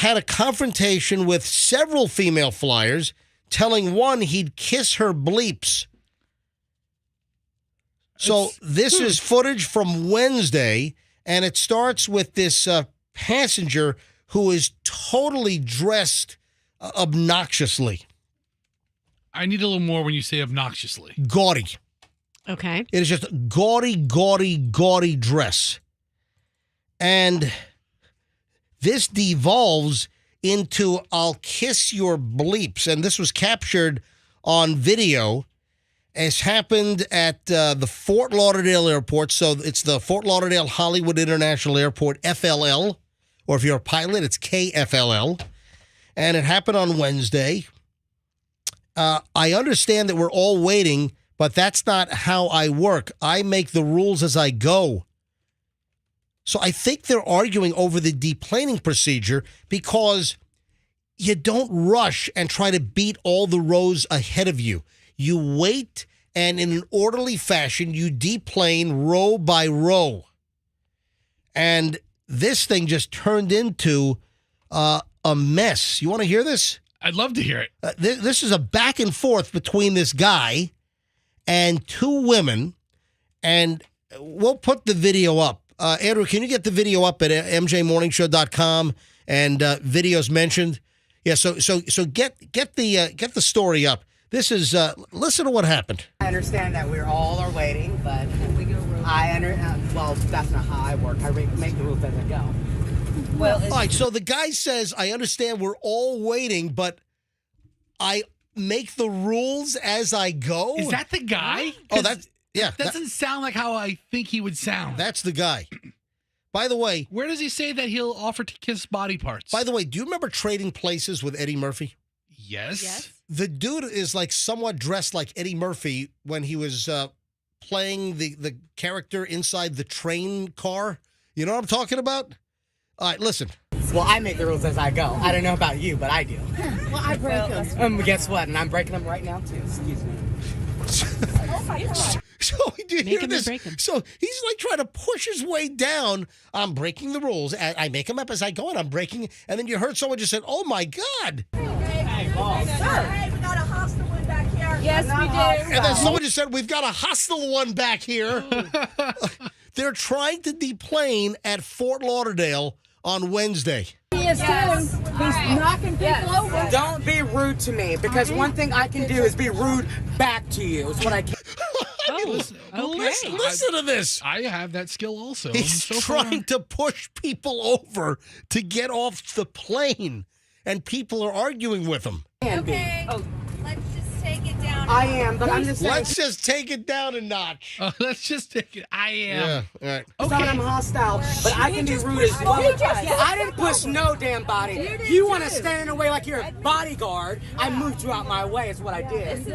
had a confrontation with several female flyers, telling one he'd kiss her bleeps. So this is footage from Wednesday, and it starts with this passenger who is totally dressed obnoxiously. I need a little more when you say obnoxiously. Gaudy. Okay. It is just gaudy, gaudy, gaudy dress. And this devolves into I'll kiss your bleeps. And this was captured on video. It's happened at the Fort Lauderdale Airport. So it's the Fort Lauderdale Hollywood International Airport, FLL. Or if you're a pilot, it's KFLL. And it happened on Wednesday. I understand that we're all waiting, but that's not how I work. I make the rules as I go. So I think they're arguing over the deplaning procedure because you don't rush and try to beat all the rows ahead of you. You wait, and in an orderly fashion, you deplane row by row. And this thing just turned into a mess. You want to hear this? I'd love to hear it. This is a back and forth between this guy and two women, and we'll put the video up. Andrew, can you get the video up at mjmorningshow.com and videos mentioned? Yeah, so get the story up. This is listen to what happened. I understand that we all are waiting, but well, that's not how I work. I make the rules as I go. Well, all right, so the guy says, I understand we're all waiting, but I make the rules as I go? Is that the guy? Oh, that's, yeah. That doesn't sound like how I think he would sound. That's the guy. By the way. Where does he say that he'll offer to kiss body parts? By the way, do you remember Trading Places with Eddie Murphy? Yes. The dude is like somewhat dressed like Eddie Murphy when he was playing the character inside the train car. You know what I'm talking about? All right, listen. Well, I make the rules as I go. I don't know about you, but I do. Well, I break them. Guess what? And I'm breaking them right now, too. Excuse me. Oh, my God. So, do you hear this? So, he's like trying to push his way down. I'm breaking the rules. I make them up as I go, and I'm breaking. And then you heard someone just said, oh, my God. Hey, we got a hostile one back here. Yes, we do. And then someone just said, we've got a hostile one back here. They're trying to deplane at Fort Lauderdale on Wednesday. He is too. He's knocking people over. Don't be rude to me, because one thing I can do is be rude back to you. Is what I can. Listen to this. I have that skill also. He's trying to push people over to get off the plane, and people are arguing with him. Okay. Let's just take it down. I am, but I'm just saying. Let's just take it down a notch. Let's just take it. I am. Yeah, all right. It's not I'm hostile, but I can be rude as well. I didn't push no damn body. You want to stand in the way like you're a bodyguard. I moved you out my way is what I did.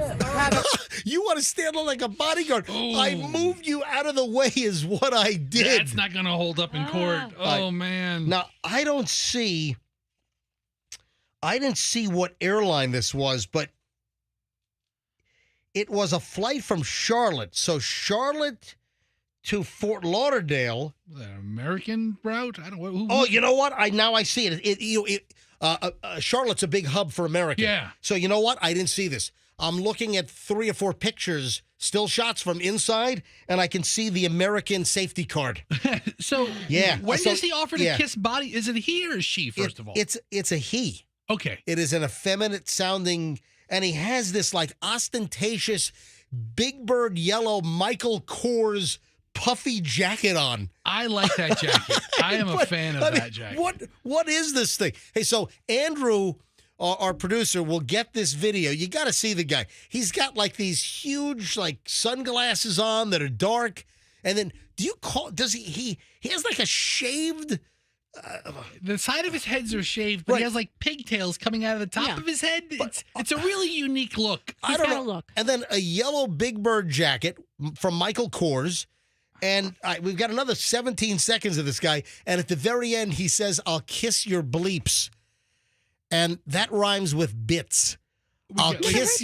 You want to stand like a bodyguard. I moved you out of the way is what I did. That's not going to hold up in court. Oh, man. Now, I didn't see what airline this was, but it was a flight from Charlotte. So Charlotte to Fort Lauderdale. An American route? I don't know. Oh, you know what? Now I see it. Charlotte's a big hub for American. Yeah. So you know what? I didn't see this. I'm looking at 3 or 4 pictures, still shots from inside, and I can see the American safety card. So yeah. When does he offer to yeah. kiss body? Is it he or she, first of all? It's a he. Okay. It is an effeminate sounding, and he has this like ostentatious Big Bird yellow Michael Kors puffy jacket on. I like that jacket. I am a fan of that jacket. What is this thing? Hey, so Andrew, our producer, will get this video. You got to see the guy. He's got like these huge like sunglasses on that are dark, and then does he has like a shaved. The side of his heads are shaved, but he has like pigtails coming out of the top of his head. It's a really unique look. I don't know. Look. And then a yellow Big Bird jacket from Michael Kors. And we've got another 17 seconds of this guy. And at the very end, he says, I'll kiss your bleeps. And that rhymes with bits. I'll kiss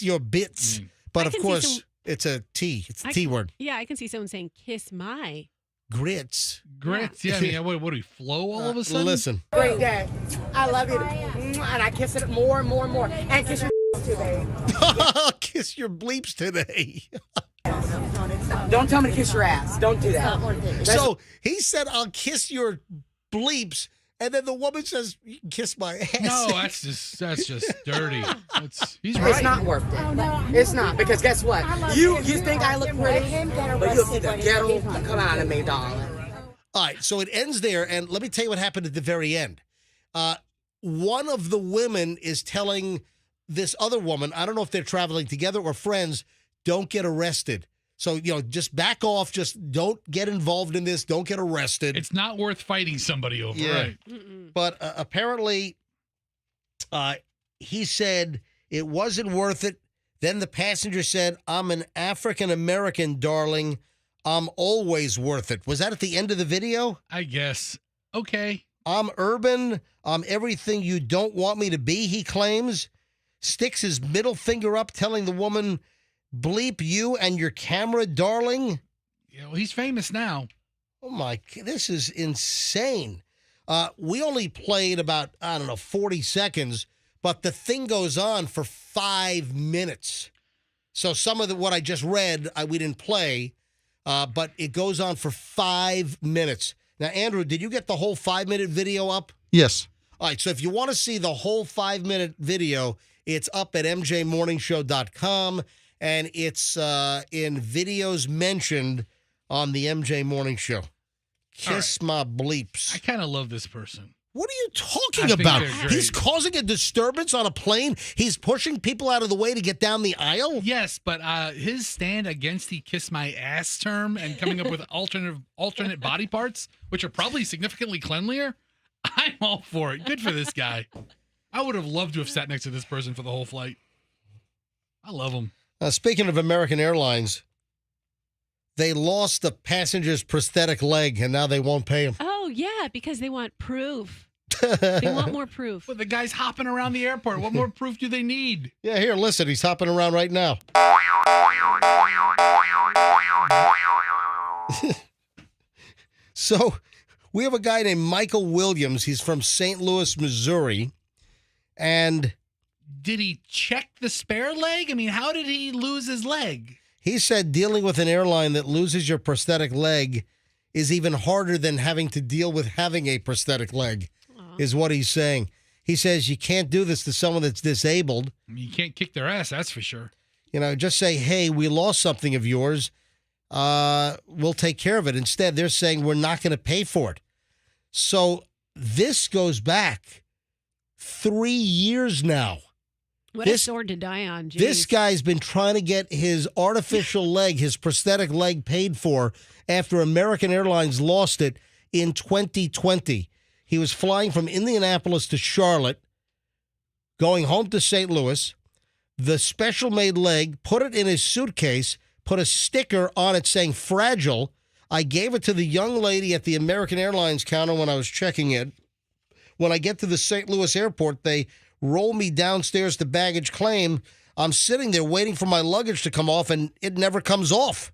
your bits. But of course, it's a T. It's a T word. Yeah, I can see someone saying, kiss my Grits. Grits. Yeah. I mean, what do we flow all of a sudden? Listen. Great day. I love you. And I kiss it more and more and more. And kiss your too, babe. Kiss your bleeps today. Don't tell me to kiss your ass. Don't do that. So he said, I'll kiss your bleeps. And then the woman says, you can kiss my ass. No, that's just dirty. He's It's right. not worth it. It's not, because guess what? You think I look pretty, but you'll see the ghetto come out of me, darling. All right, so it ends there, and let me tell you what happened at the very end. One of the women is telling this other woman, I don't know if they're traveling together or friends, don't get arrested. So, just back off. Just don't get involved in this. Don't get arrested. It's not worth fighting somebody over, right? But apparently, he said it wasn't worth it. Then the passenger said, I'm an African-American, darling. I'm always worth it. Was that at the end of the video? I guess. Okay. I'm urban. I'm everything you don't want me to be, he claims. Sticks his middle finger up, telling the woman, bleep you and your camera, darling. Yeah, well, he's famous now. Oh, my, this is insane. We only played about, 40 seconds, but the thing goes on for 5 minutes. So some of what I just read, we didn't play, but it goes on for 5 minutes. Now, Andrew, did you get the whole 5-minute video up? Yes. All right, so if you want to see the whole 5-minute video, it's up at mjmorningshow.com. And it's in videos mentioned on the MJ Morning Show. Kiss my bleeps. I kind of love this person. What are you talking about? He's causing a disturbance on a plane. He's pushing people out of the way to get down the aisle. Yes, but his stand against the kiss my ass term and coming up with alternate body parts, which are probably significantly cleanlier, I'm all for it. Good for this guy. I would have loved to have sat next to this person for the whole flight. I love him. Speaking of American Airlines, they lost the passenger's prosthetic leg, and now they won't pay him. Oh, yeah, because they want proof. They want more proof. But the guy's hopping around the airport. What more proof do they need? Yeah, here, listen. He's hopping around right now. So we have a guy named Michael Williams. He's from St. Louis, Missouri, and did he check the spare leg? I mean, how did he lose his leg? He said dealing with an airline that loses your prosthetic leg is even harder than having to deal with having a prosthetic leg, is what he's saying. He says you can't do this to someone that's disabled. I mean, you can't kick their ass, that's for sure. Just say, hey, we lost something of yours. We'll take care of it. Instead, they're saying we're not going to pay for it. So this goes back 3 years now. What a sword to die on. Geez. This guy's been trying to get his artificial leg, his prosthetic leg, paid for after American Airlines lost it in 2020. He was flying from Indianapolis to Charlotte, going home to St. Louis. The special-made leg, put it in his suitcase, put a sticker on it saying fragile. I gave it to the young lady at the American Airlines counter when I was checking in. When I get to the St. Louis airport, they roll me downstairs to baggage claim. I'm sitting there waiting for my luggage to come off, and it never comes off.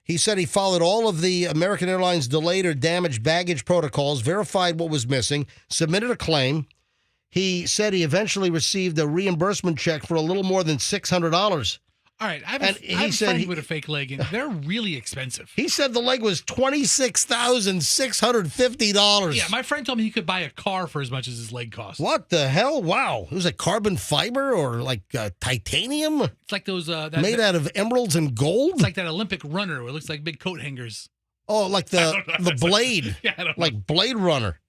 He said he followed all of the American Airlines delayed or damaged baggage protocols, verified what was missing, submitted a claim. He said he eventually received a reimbursement check for a little more than $600. All right, I have a friend with a fake leg, and they're really expensive. He said the leg was $26,650. Yeah, my friend told me he could buy a car for as much as his leg cost. What the hell? Wow. It was like carbon fiber or like titanium? It's like those... made out of emeralds and gold? It's like that Olympic runner where it looks like big coat hangers. Oh, like the Blade. Yeah, I don't know. Like Blade Runner.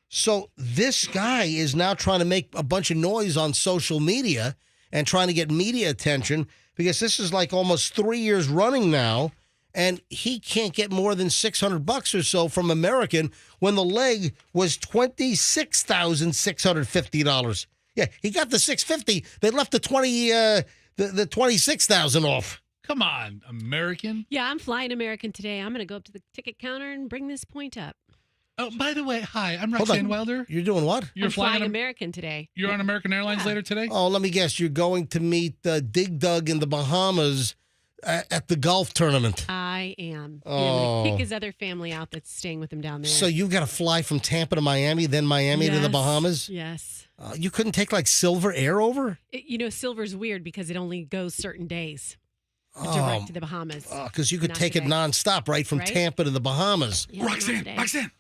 So this guy is now trying to make a bunch of noise on social media and trying to get media attention because this is like almost 3 years running now, and he can't get more than $600 or so from American when the leg was $26,650. Yeah, he got the $650. They left the $26,000 off. Come on, American. Yeah, I'm flying American today. I'm going to go up to the ticket counter and bring this point up. Oh, by the way, hi, I'm Roxanne Wilder. You're doing what? You're I'm flying American today. You're on American Airlines later today? Oh, let me guess. You're going to meet Dig Dug in the Bahamas at the golf tournament. I am. Oh. Kick his other family out that's staying with him down there. So you've got to fly from Tampa to Miami, then Miami to the Yes. Bahamas? Yes. You couldn't take like Silver Air over? Silver's weird because it only goes certain days direct to the Bahamas. Because you could Not take it today. nonstop, right, from Right? Tampa to the Bahamas. Yeah, not today. Roxanne,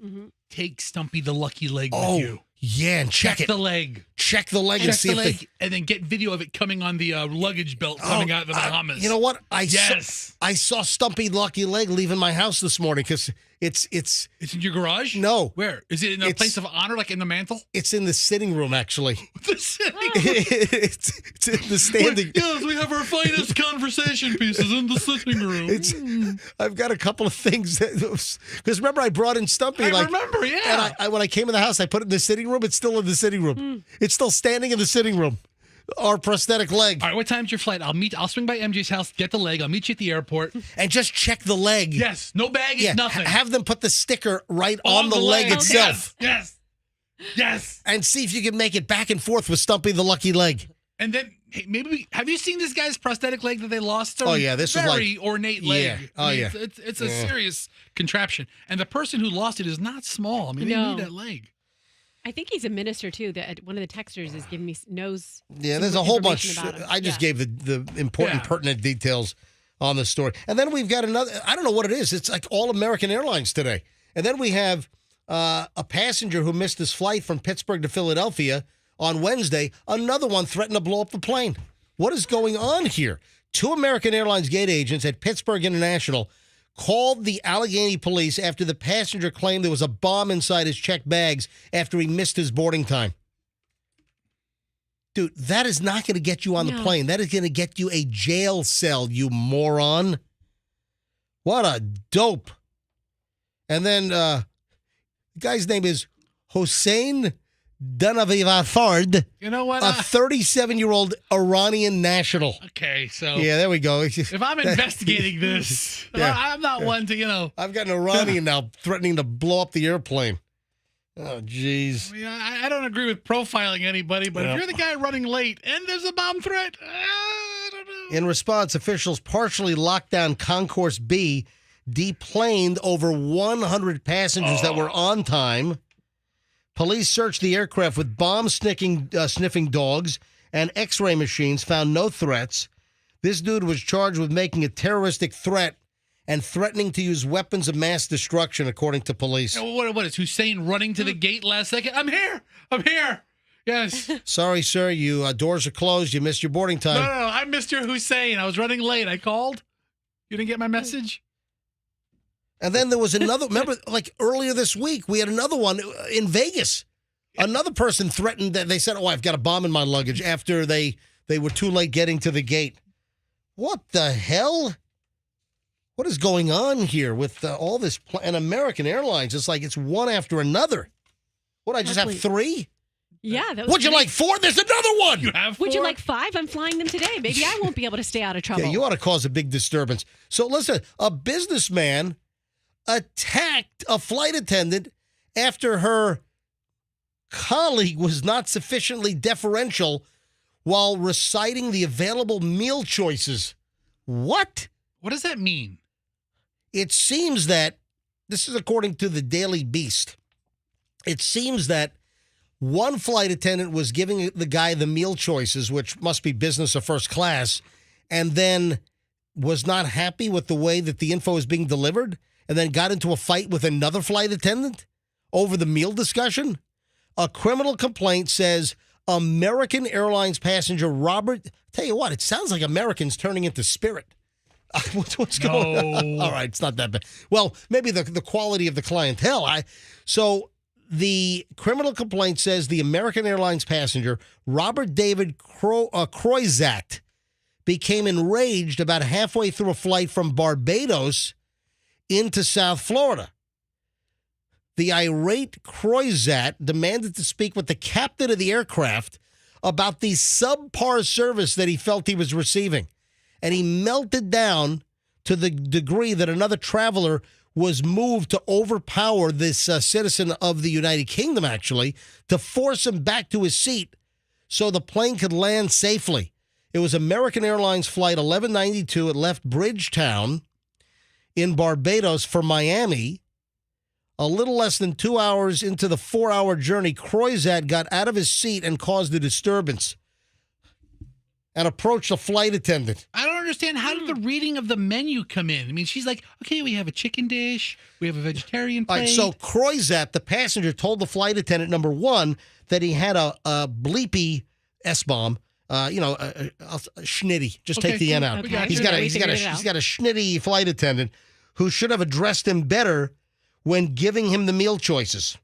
Mhm. take Stumpy the Lucky Leg Oh, with you. yeah, and check it. the leg. Check the leg and Check see the if leg, they... and then get video of it coming on the luggage belt coming out of the Bahamas. You know what? Yes. I saw Stumpy Lucky Leg leaving my house this morning because it's It's in your garage? No. Where? Is it in a It's- place of honor, like in the mantle? it's in the sitting room, actually. The sitting it's in the standing... Yes, we have our finest conversation pieces in the sitting room. I've got a couple of things because remember I brought in Stumpy. I remember, yeah. And I when I came in the house, I put it in the sitting room. It's still in the sitting room. It's still standing in the sitting room. Our prosthetic leg. All right, what time's your flight? I'll swing by MJ's house, get the leg. I'll meet you at the airport. And just check the leg. Yes, no baggage, Yeah, nothing. have them put the sticker right on the leg itself. Yes. And see if you can make it back and forth with Stumpy the Lucky Leg. And then have you seen this guy's prosthetic leg that they lost? Oh, yeah, this is very ornate leg. Yeah. Oh, yeah. It's a serious contraption, and the person who lost it is not small. I mean, they No. need that leg. I think he's a minister too. That one of the texters is giving me knows. Yeah, some there's a whole bunch. information about him. I just Yeah. gave the important, Yeah. pertinent details on the story. And then we've got another, I don't know what it is. It's like all American Airlines today. And then we have a passenger who missed his flight from Pittsburgh to Philadelphia on Wednesday. Another one threatened to blow up the plane. What is going on here? 2 American Airlines gate agents at Pittsburgh International called the Allegheny police after the passenger claimed there was a bomb inside his checked bags after he missed his boarding time. Dude, that is not going to get you on the No. plane. That is going to get you a jail cell, you moron. What a dope. And then the guy's name is Hossein Danavivafard, You know what? a 37-year-old Iranian national. Okay, so Yeah, there we go. if I'm investigating this, Yeah. I'm not one to, I've got an Iranian now threatening to blow up the airplane. Oh, jeez. I don't agree with profiling anybody, but Yeah. if you're the guy running late and there's a bomb threat, I don't know. In response, officials partially locked down Concourse B, deplaned over 100 passengers that were on time. Police searched the aircraft with sniffing dogs and X-ray machines, found no threats. This dude was charged with making a terroristic threat and threatening to use weapons of mass destruction, according to police. What is Hussein running to the gate last second? I'm here. Yes. Sorry, sir, you doors are closed. You missed your boarding No, time. I'm Mr. Hussein. I was running late. I called. You didn't get my message? And then there was another, remember, like earlier this week, we had another one in Vegas. Another person threatened that they said, I've got a bomb in my luggage after they were too late getting to the gate. What the hell? What is going on here with all this? And American Airlines, it's like it's one after another. What, I just have 3? Yeah. That was Would you great. like 4? There's another one. You have Would you 4? like 5? I'm flying them today. Maybe I won't be able to stay out of trouble. Yeah, you ought to cause a big disturbance. So listen, a businessman attacked a flight attendant after her colleague was not sufficiently deferential while reciting the available meal choices. What? What does that mean? It seems that, this is according to the Daily Beast, it seems that one flight attendant was giving the guy the meal choices, which must be business or first class, and then was not happy with the way that the info is being delivered, and then got into a fight with another flight attendant over the meal discussion. A criminal complaint says American Airlines passenger Robert, tell you what, it sounds like Americans turning into Spirit. What's going on? All right, it's not that bad. Well, maybe the quality of the clientele. So the criminal complaint says the American Airlines passenger Robert David Croizat became enraged about halfway through a flight from Barbados into South Florida. The irate Croizat demanded to speak with the captain of the aircraft about the subpar service that he felt he was receiving. And he melted down to the degree that another traveler was moved to overpower this citizen of the United Kingdom, actually, to force him back to his seat so the plane could land safely. It was American Airlines Flight 1192. It left Bridgetown in Barbados for Miami. A little less than 2 hours into the 4-hour journey, Croizat got out of his seat and caused a disturbance and approached a flight attendant. I don't understand. How did the reading of the menu come in? I mean, she's like, okay, we have a chicken dish. We have a vegetarian All plate. right, so Croizat, the passenger, told the flight attendant, number one, that he had a bleepy S-bomb, a schnitty. Just take the N out. Okay. He's got a schnitty flight attendant who should have addressed him better when giving him the meal choices.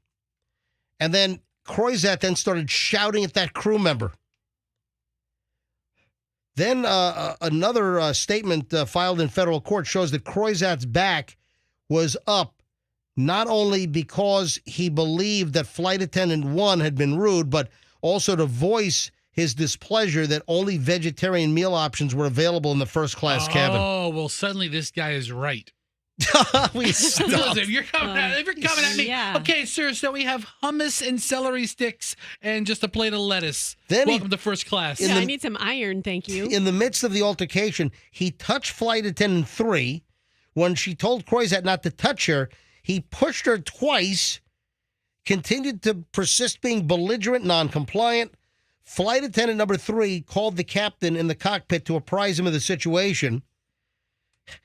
And then Croizat then started shouting at that crew member. Then another statement filed in federal court shows that Croizat's back was up not only because he believed that flight attendant 1 had been rude, but also to voice his displeasure that only vegetarian meal options were available in the first-class cabin. Oh, well, suddenly this guy is right. We stopped. If you're coming at me, yeah. okay, sir. So we have hummus and celery sticks and just a plate of lettuce. Then Welcome to first class. Yeah, I need some iron, thank you. In the midst of the altercation, he touched flight attendant 3. When she told Croizat not to touch her, he pushed her twice, continued to persist being belligerent, non-compliant. Flight attendant number 3 called the captain in the cockpit to apprise him of the situation.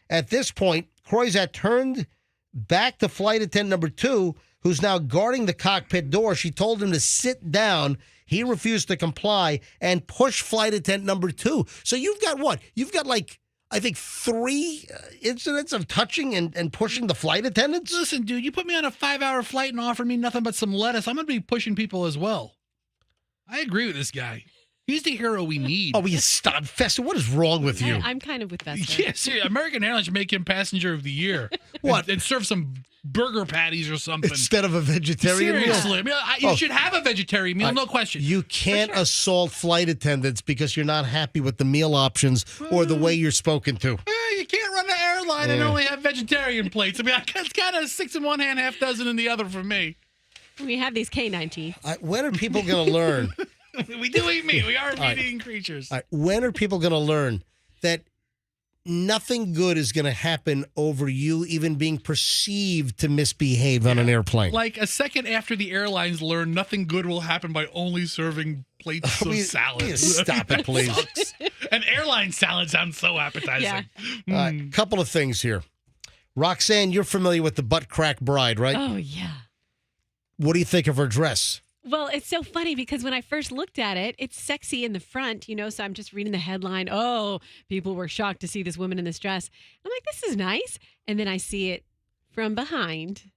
At this point, Croizat turned back to flight attendant number 2, who's now guarding the cockpit door. She told him to sit down. He refused to comply and pushed flight attendant number 2. So you've got what? You've got I think 3 incidents of touching and pushing the flight attendants? Listen, dude, you put me on a 5-hour flight and offer me nothing but some lettuce. I'm going to be pushing people as well. I agree with this guy. He's the hero we need. Oh, you stop. Fester, what is wrong with you? I'm kind of with Fester. Yeah, seriously, American Airlines should make him passenger of the year. What? And serve some burger patties or something. Instead of a vegetarian meal? Seriously. I mean, you should have a vegetarian meal, no question. You can't assault flight attendants because you're not happy with the meal options or the way you're spoken to. You can't run an airline and only have vegetarian plates. I mean, it's kind of 6 in one hand, half dozen in the other for me. We have these canine teeth. When are people going to learn? We do eat meat. We are meat-eating creatures. When are people going to learn that nothing good is going to happen over you even being perceived to misbehave on an airplane? Like a second after the airlines learn nothing good will happen by only serving plates of salad. Stop it, please. Sucks. An airline salad sounds so appetizing. Yeah. Couple of things here. Roxanne, you're familiar with the butt crack bride, right? Oh, yeah. What do you think of her dress? Well, it's so funny because when I first looked at it, it's sexy in the front, so I'm just reading the headline. Oh, people were shocked to see this woman in this dress. I'm like, this is nice. And then I see it from behind,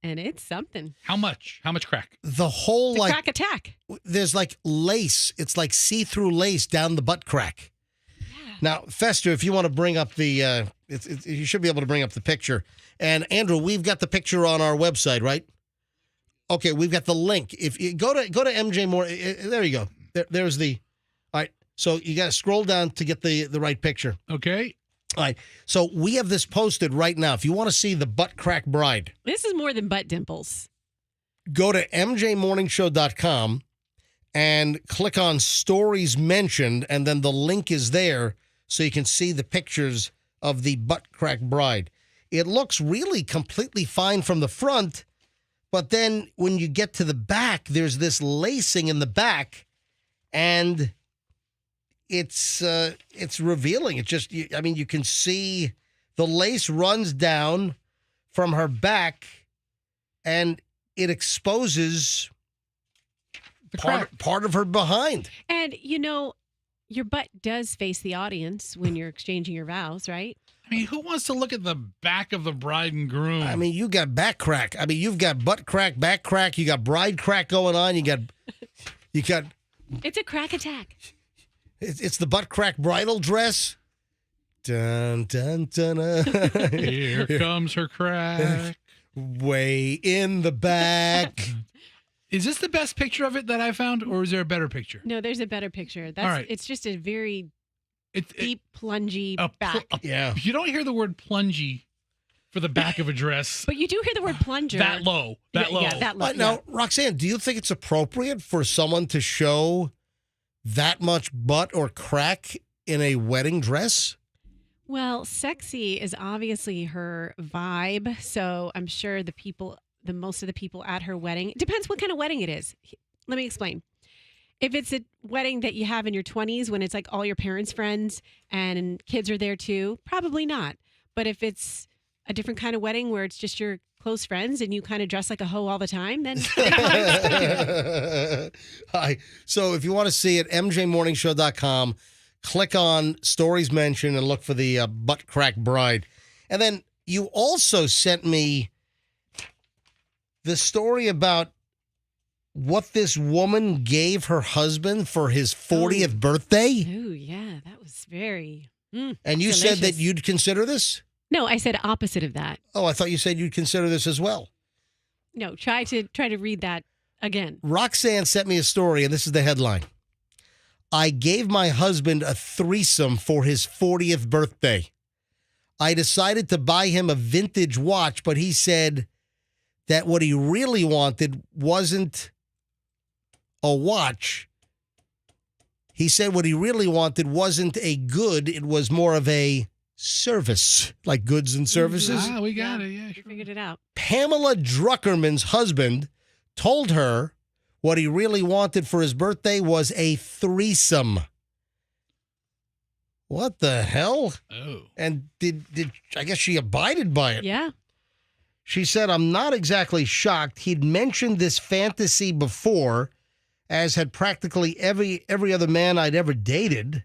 and it's something. How much? How much crack? The whole, It's a crack attack. there's lace. It's like see-through lace down the butt crack. Yeah. Now, Fester, if you want to bring up the, you should be able to bring up the picture. And Andrew, we've got the picture on our website, right? Okay, we've got the link. If you go to MJ Moore, there you go. There's the. All right, so you got to scroll down to get the right picture. Okay. All right, so we have this posted right now. If you want to see the butt crack bride, This is more than butt dimples. go to mjmorningshow.com and click on stories mentioned, and then the link is there so you can see the pictures of the butt crack bride. It looks really completely fine from the front. But then when you get to the back, there's this lacing in the back, and it's revealing. It's just, you can see the lace runs down from her back, and it exposes part of her behind. And, your butt does face the audience when you're exchanging your vows, right? I mean, who wants to look at the back of the bride and groom? I mean, you got back crack. I mean, you've got butt crack, back crack. You got bride crack going on. You got. It's a crack attack. It's the butt crack bridal dress. Dun dun dun. Here comes her crack. Way in the back. Is this the best picture of it that I found, or is there a better picture? No, there's a better picture. All right. It's just a very It's deep, plungy back. Yeah. You don't hear the word plungy for the back of a dress. But you do hear the word plunger. That low. Yeah, that low. Now, Roxanne, do you think it's appropriate for someone to show that much butt or crack in a wedding dress? Well, sexy is obviously her vibe, so I'm sure most of the people at her wedding, it depends what kind of wedding it is. Let me explain. If it's a wedding that you have in your 20s when it's like all your parents' friends and kids are there too, probably not. But if it's a different kind of wedding where it's just your close friends and you kind of dress like a hoe all the time, then Hi. So if you want to see it, mjmorningshow.com, click on Stories Mentioned and look for the butt crack bride. And then you also sent me the story about what this woman gave her husband for his 40th birthday. oh yeah, that was very And you said that delicious. you'd consider this? No, I said opposite of that. Oh, I thought you said you'd consider this as well. No, try to read that again. Roxanne sent me a story, and this is the headline. I gave my husband a threesome for his 40th birthday. I decided to buy him a vintage watch, but he said that what he really wanted wasn't a watch. He said what he really wanted wasn't a good, it was more of a service, like goods and services. Ah, we got it. Yeah, We sure. figured it out. Pamela Druckerman's husband told her what he really wanted for his birthday was a threesome. What the hell? Oh. And did I guess she abided by it. Yeah. She said, I'm not exactly shocked. He'd mentioned this fantasy before, as had practically every other man I'd ever dated.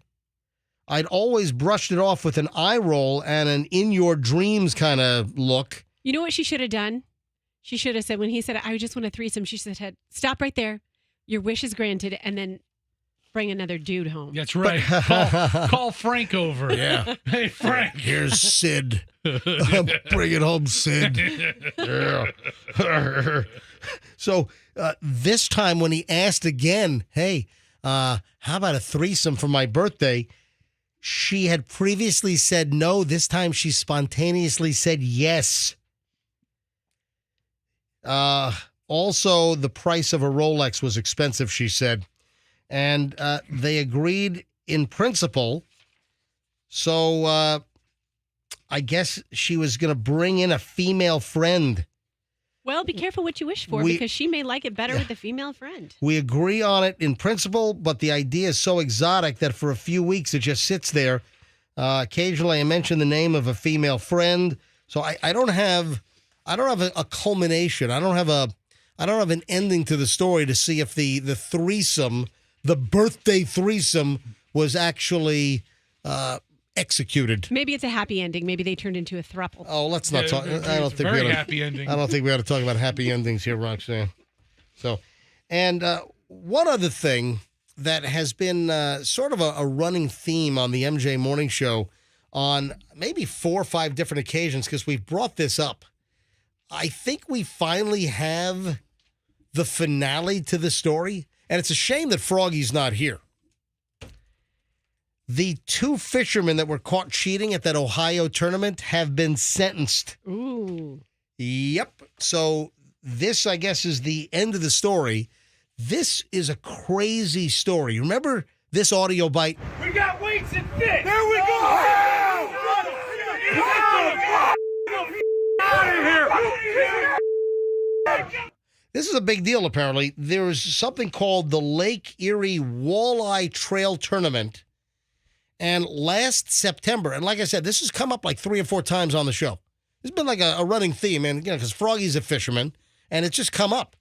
I'd always brushed it off with an eye roll and an in your dreams kind of look. You know what she should have done? She should have said, when he said, I just want a threesome, she said, stop right there. Your wish is granted. And then bring another dude home. That's right. Call Frank over. Yeah. Hey, Frank. Here's Sid. Bring it home, Sid. Yeah. So this time when he asked again, hey, how about a threesome for my birthday? She had previously said no. This time she spontaneously said yes. Also, the price of a Rolex was expensive, she said. And they agreed in principle. So I guess she was going to bring in a female friend. Well, be careful what you wish for because she may like it better with a female friend. We agree on it in principle, but the idea is so exotic that for a few weeks it just sits there. Occasionally I mention the name of a female friend. So I don't have a culmination. I don't have an ending to the story to see if the threesome, the birthday threesome, was actually executed. Maybe it's a happy ending. Maybe they turned into a thruple. Oh, let's not talk. I don't think very we ought happy ending. I don't think we ought to talk about happy endings here, Roxanne. So, and one other thing that has been sort of a running theme on the MJ Morning Show on maybe 4 or 5 different occasions, because we've brought this up. I think we finally have the finale to the story, and it's a shame that Froggy's not here. The 2 fishermen that were caught cheating at that Ohio tournament have been sentenced. Ooh. Yep. So this, I guess, is the end of the story. This is a crazy story. Remember this audio bite? We got weights and fish. There we go. Out of here. This is a big deal, apparently. There's something called the Lake Erie Walleye Trail Tournament. And last September, and like I said, this has come up like 3 or 4 times on the show. It's been like a running theme, and because Froggy's a fisherman, and it's just come up,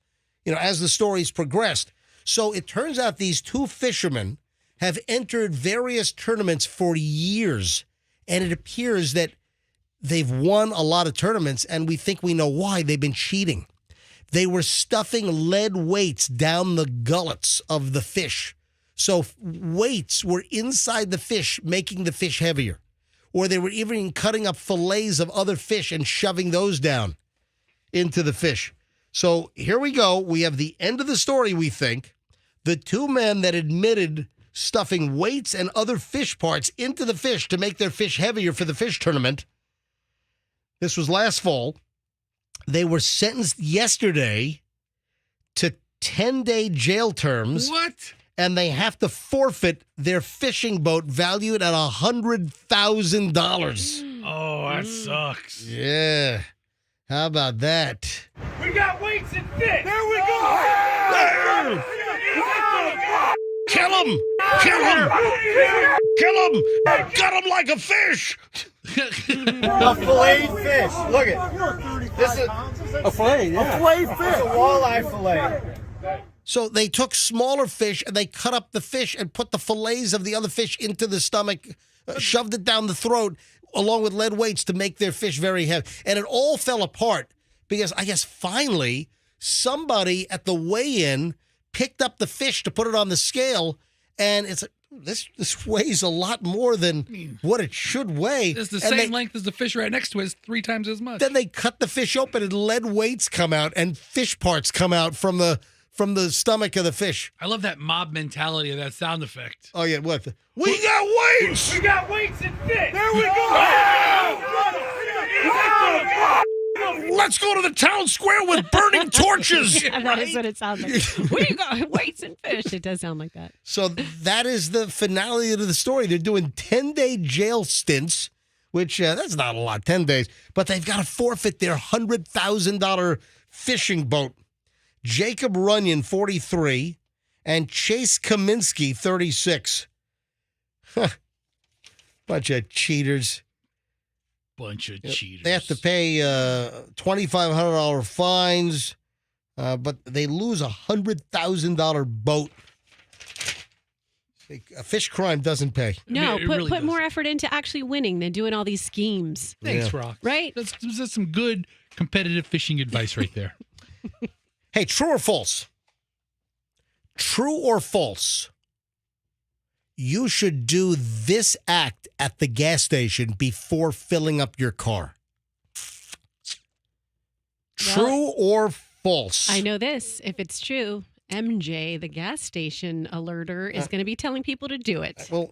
as the story's progressed. So it turns out these 2 fishermen have entered various tournaments for years, and it appears that they've won a lot of tournaments, and we think we know why. They've been cheating. They were stuffing lead weights down the gullets of the fish. So weights were inside the fish, making the fish heavier. Or they were even cutting up fillets of other fish and shoving those down into the fish. So here we go. We have the end of the story, we think. The 2 men that admitted stuffing weights and other fish parts into the fish to make their fish heavier for the fish tournament. This was last fall. They were sentenced yesterday to 10-day jail terms. What? and they have to forfeit their fishing boat valued at $100,000. Oh, that sucks. Yeah. How about that? We got weights and fish. There we go. There! Kill him! Kill him! Kill him! Gut him like a fish! A filleted fish. Look at this is a fillet. Yeah. A fillet fish. It's a walleye fillet. So they took smaller fish and they cut up the fish and put the fillets of the other fish into the stomach, shoved it down the throat, along with lead weights to make their fish very heavy. And it all fell apart because I guess finally somebody at the weigh-in picked up the fish to put it on the scale, and it's like, this weighs a lot more than what it should weigh. It's the And same length as the fish right next to it. It's 3 times as much. Then they cut the fish open and lead weights come out and fish parts come out from the stomach of the fish. I love that mob mentality of that sound effect. Oh, yeah, what? We got weights! We got weights and fish. There we go. Let's go to the town square with burning torches! That is what it sounds like. We got weights and fish. It does sound like that. So that is the finale of the story. They're doing 10-day jail stints, which that's not a lot, 10 days, but they've got to forfeit their $100,000 fishing boat. Jacob Runyon, 43, and Chase Kaminsky, 36. Bunch of cheaters. Bunch of cheaters. They have to pay $2,500 fines, but they lose a $100,000 boat. A fish crime doesn't pay. No, It put really does. more effort into actually winning than doing all these schemes. Thanks, Yeah. Rock. Right? That's some good competitive fishing advice right there. Hey, true or false? True or false? You should do this act at the gas station before filling up your car. True or false? I know this. If it's true, MJ, the gas station alerter, is going to be telling people to do it. Well,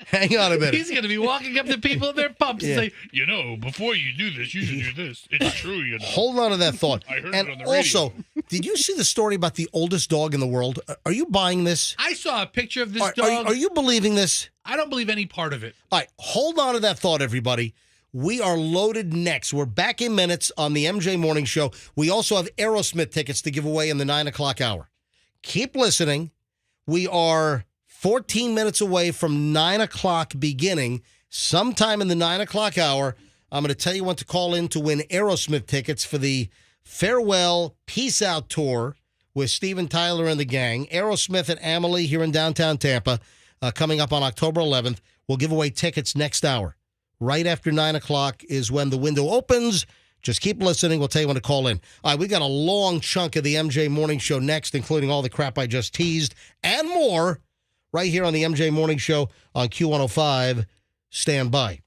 hang on a minute. He's going to be walking up to people at their pumps Yeah. and say, before you do this, you should do this. It's true, Hold on to that thought. I heard And it on the radio. also, did you see the story about the oldest dog in the world? Are you buying this? I saw a picture of this Are dog. you believing this? I don't believe any part of it. All right, hold on to that thought, everybody. We are loaded next. We're back in minutes on the MJ Morning Show. We also have Aerosmith tickets to give away in the 9 o'clock hour. Keep listening. We are 14 minutes away from 9 o'clock beginning. Sometime in the 9 o'clock hour, I'm going to tell you when to call in to win Aerosmith tickets for the Farewell Peace Out Tour with Steven Tyler and the gang. Aerosmith at Amalie here in downtown Tampa, coming up on October 11th. We'll give away tickets next hour. Right after 9 o'clock is when the window opens. Just keep listening. We'll tell you when to call in. All right, we got a long chunk of the MJ Morning Show next, including all the crap I just teased and more, right here on the MJ Morning Show on Q105. Stand by.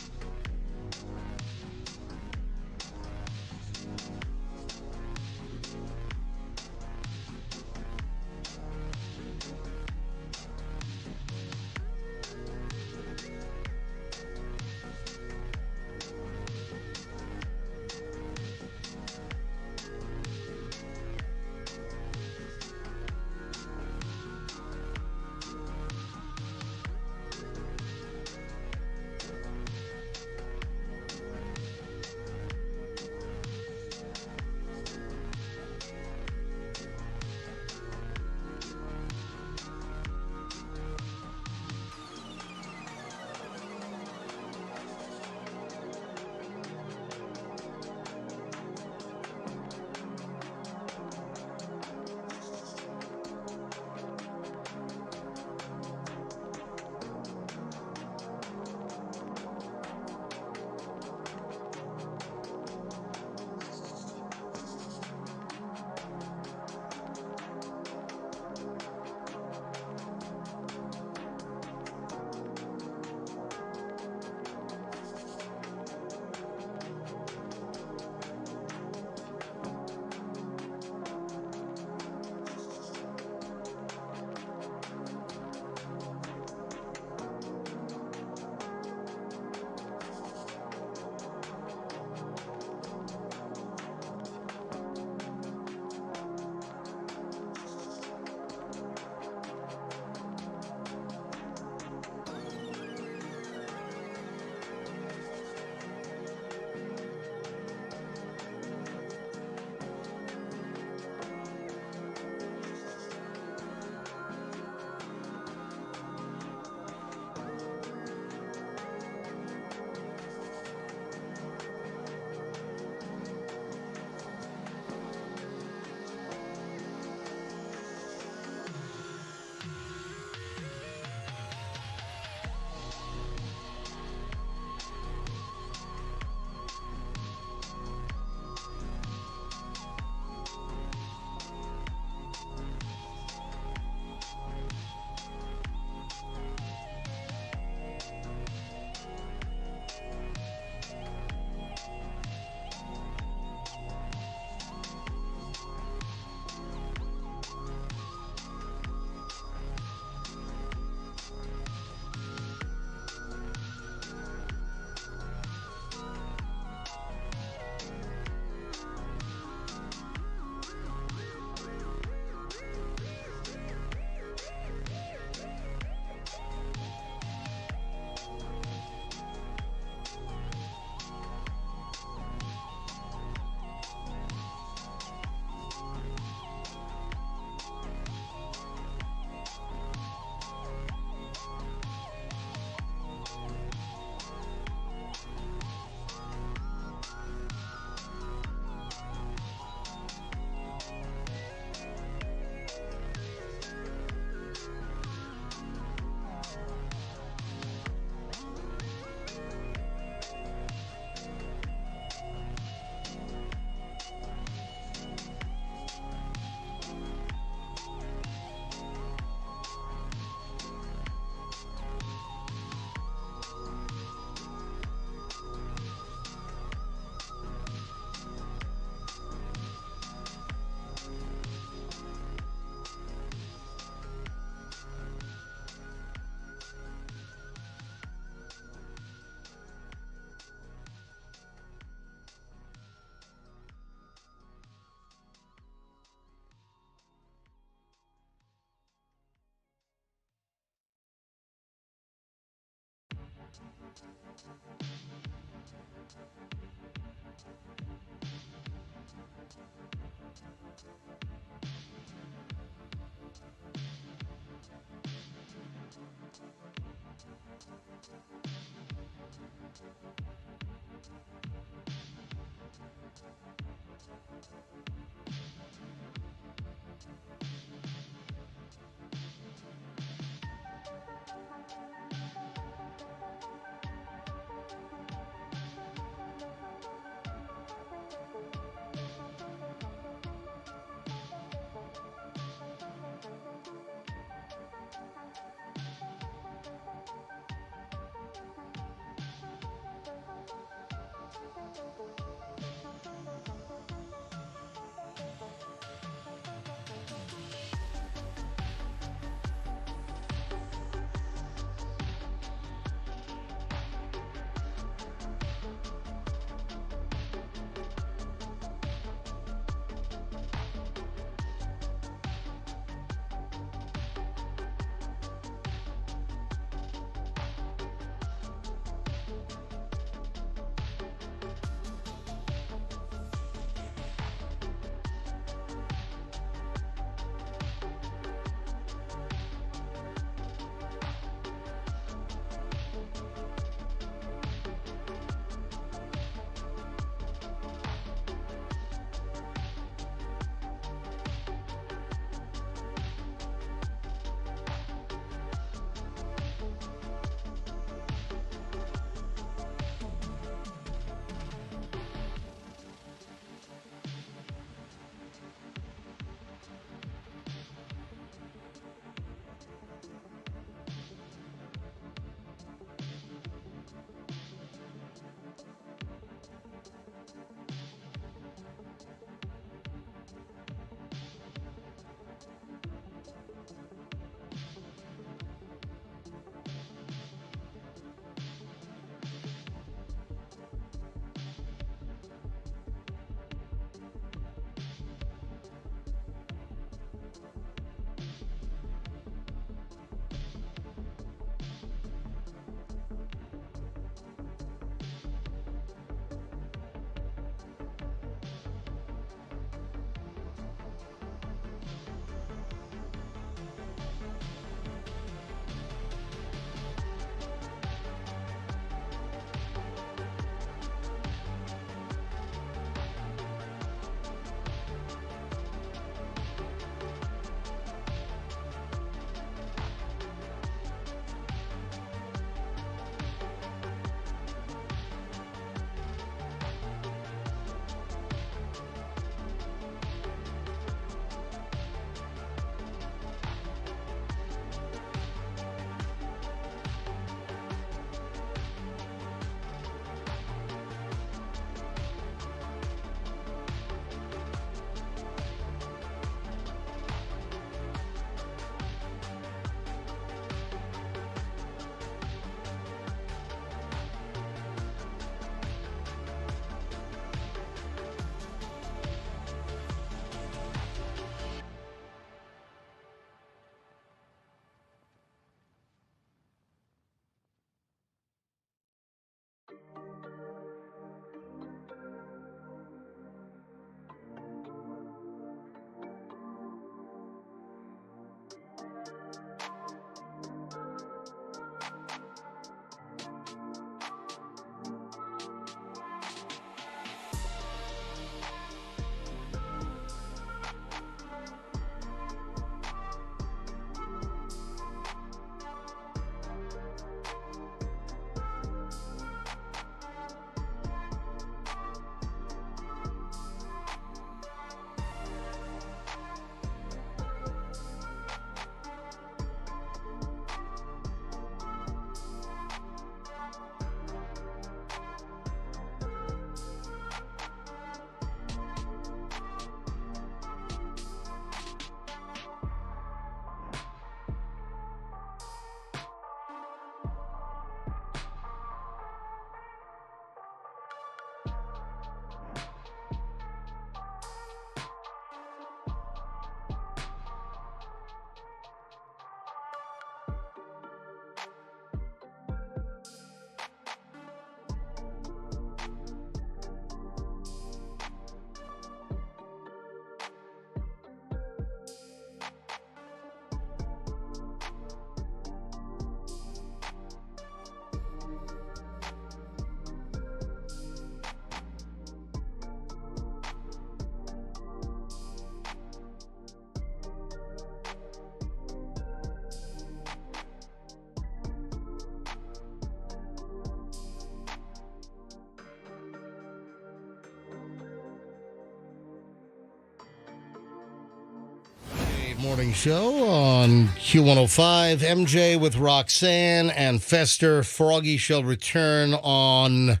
Morning show on Q105. MJ with Roxanne and Fester. Froggy shall return on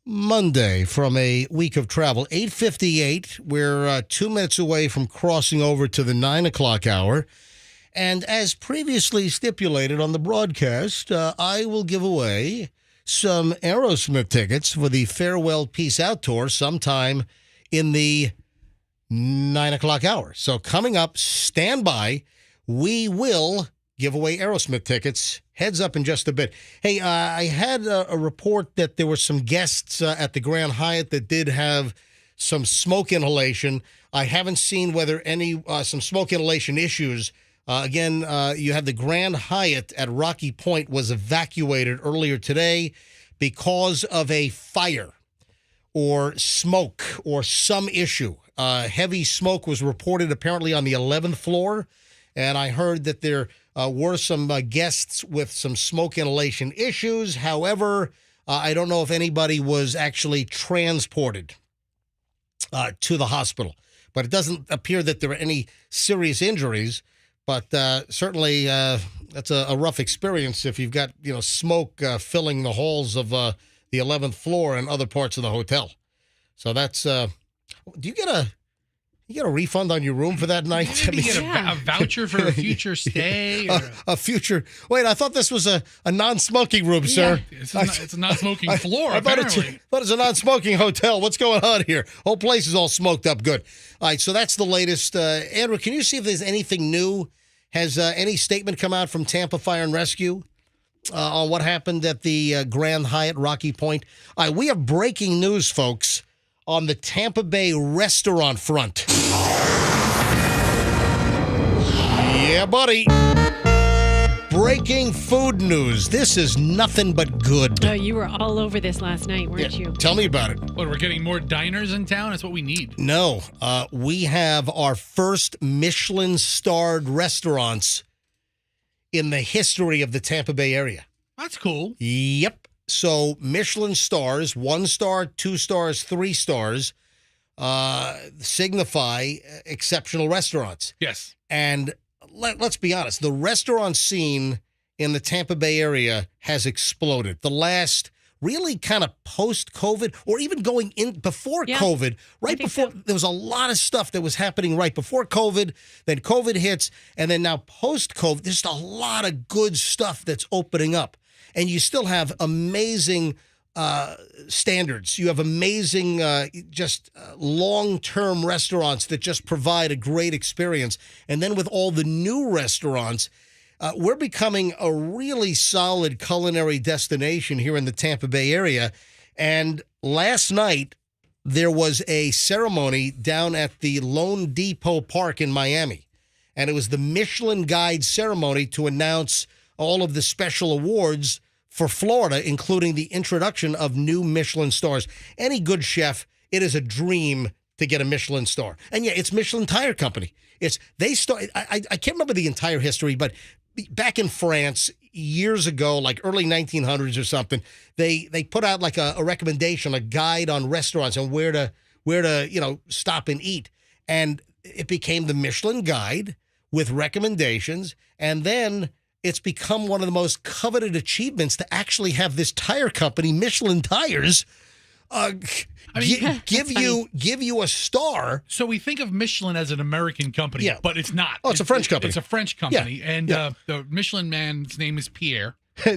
Monday from a week of travel. 8:58. We're 2 minutes away from crossing over to the 9 o'clock hour. And as previously stipulated on the broadcast, I will give away some Aerosmith tickets for the Farewell Peace Out Tour sometime in the 9 o'clock hour. So coming up, stand by. We will give away Aerosmith tickets. Heads up in just a bit. Hey, I had a report that there were some guests at the Grand Hyatt that did have some smoke inhalation. I haven't seen whether any some smoke inhalation issues. Again, you have the Grand Hyatt at Rocky Point was evacuated earlier today because of a fire or smoke or some issue. Heavy smoke was reported apparently on the 11th floor, and I heard that there were some guests with some smoke inhalation issues. However, I don't know if anybody was actually transported to the hospital, but it doesn't appear that there were any serious injuries. But certainly that's a rough experience if you've got smoke filling the halls of the 11th floor and other parts of the hotel. So that's do you get a refund on your room for that night? Maybe get a voucher for a future stay? Or a future... Wait, I thought this was a non-smoking room, sir. It's a non-smoking floor, I thought apparently. it was a non-smoking hotel. What's going on here? Whole place is all smoked up good. All right, so that's the latest. Andrew, can you see if there's anything new? Has any statement come out from Tampa Fire and Rescue on what happened at the Grand Hyatt Rocky Point? All right, we have breaking news, folks, on the Tampa Bay restaurant front. Yeah, buddy. Breaking food news. This is nothing but good. Oh, you were all over this last night, weren't you? Tell me about it. What, we're getting more diners in town? That's what we need. No, we have our first Michelin-starred restaurants in the history of the Tampa Bay area. That's cool. Yep. So Michelin stars, 1 star, 2 stars, 3 stars, signify exceptional restaurants. Yes. And let's be honest, the restaurant scene in the Tampa Bay area has exploded. The last really kind of post-COVID or even going in before COVID, right before, there was a lot of stuff that was happening right before COVID, then COVID hits, and then now post-COVID, there's just a lot of good stuff that's opening up. And you still have amazing standards. You have amazing, long-term restaurants that just provide a great experience. And then with all the new restaurants, we're becoming a really solid culinary destination here in the Tampa Bay area. And last night, there was a ceremony down at the Lone Depot Park in Miami. And it was the Michelin Guide ceremony to announce all of the special awards for Florida, including the introduction of new Michelin stars. Any good chef, it is a dream to get a Michelin star. And yeah, it's Michelin Tire Company. I can't remember the entire history, but back in France years ago, like early 1900s or something, they put out like a recommendation, a guide on restaurants and where to stop and eat. And it became the Michelin Guide with recommendations. And then it's become one of the most coveted achievements to actually have this tire company, Michelin Tires, give you a star. So we think of Michelin as an American company, but it's not. Oh, it's a French company. It's a French company, and the Michelin man's name is Pierre.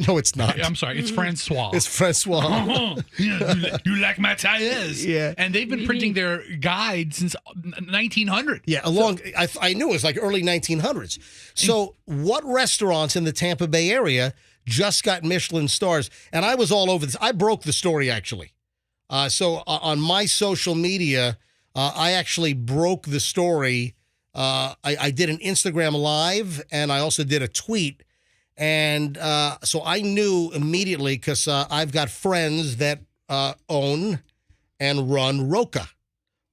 No, it's not. I'm sorry, it's Francois. It's Francois. You like my tires? Yeah. And they've been printing their guide since 1900. Yeah, I knew it was like early 1900s. So what restaurants in the Tampa Bay area just got Michelin stars? And I was all over this. I broke the story, actually. So on my social media, I actually broke the story. I did an Instagram Live, and I also did a tweet. And so I knew immediately because I've got friends that own and run Roca.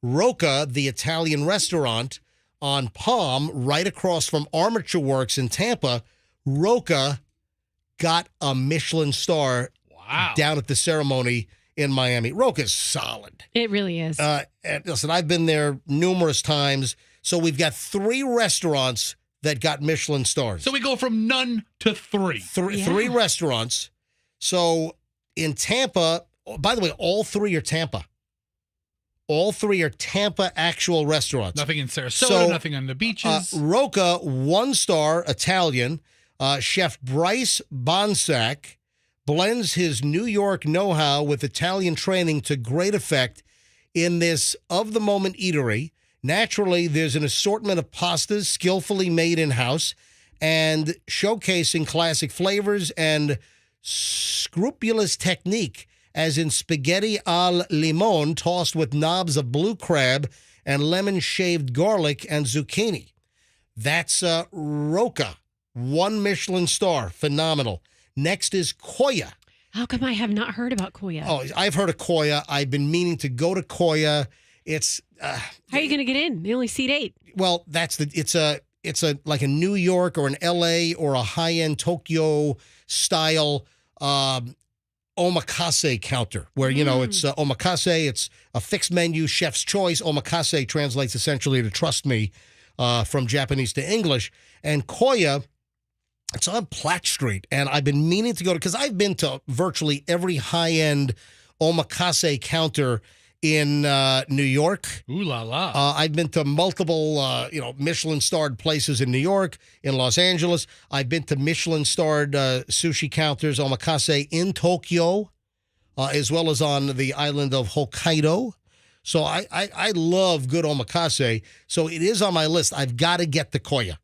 Roca, the Italian restaurant on Palm, right across from Armature Works in Tampa. Roca got a Michelin star down at the ceremony in Miami. Roca's solid. It really is. And listen, I've been there numerous times. So we've got 3 restaurants that got Michelin stars. So we go from none to 3. Three restaurants. So in Tampa, by the way, all 3 are Tampa. All 3 are Tampa actual restaurants. Nothing in Sarasota, nothing on the beaches. Roca, 1-star Italian. Chef Bryce Bonsack blends his New York know-how with Italian training to great effect in this of-the-moment eatery. Naturally, there's an assortment of pastas skillfully made in-house and showcasing classic flavors and scrupulous technique, as in spaghetti al limon tossed with knobs of blue crab and lemon-shaved garlic and zucchini. That's Roca, 1 Michelin star. Phenomenal. Next is Koya. How come I have not heard about Koya? Oh, I've heard of Koya. I've been meaning to go to Koya. It's How are you going to get in? They only seat 8. well, it's a like a New York or an LA or a high-end Tokyo style omakase counter where, it's omakase, it's a fixed menu, chef's choice. Omakase translates essentially to trust me from Japanese to English. And Koya, it's on Platt Street, and I've been meaning to go to, because I've been to virtually every high-end omakase counter in New York. Ooh la la. I've been to multiple, Michelin-starred places in New York, in Los Angeles. I've been to Michelin-starred sushi counters, omakase, in Tokyo, as well as on the island of Hokkaido. So I love good omakase. So it is on my list. I've got to get to Koya.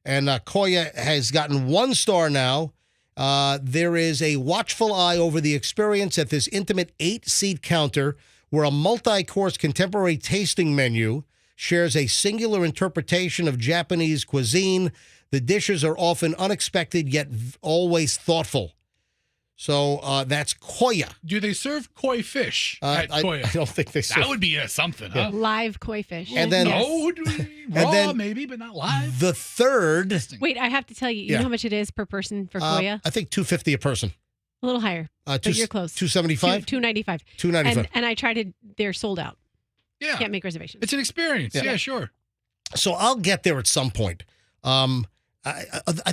And Koya has gotten 1 star now. There is a watchful eye over the experience at this intimate 8-seat counter where a multi-course contemporary tasting menu shares a singular interpretation of Japanese cuisine. The dishes are often unexpected yet always thoughtful. So that's Koya. Do they serve koi fish at Koya? I don't think they serve. That would be something, huh? Live koi fish. And then- Raw maybe, but not live. The third, Wait, I have to tell you, you know how much it is per person for Koya? I think $250 a person. A little higher, but you're close. $275? $295. $295. And I tried to, they're sold out. Yeah. Can't make reservations. It's an experience. Yeah, sure. So I'll get there at some point. I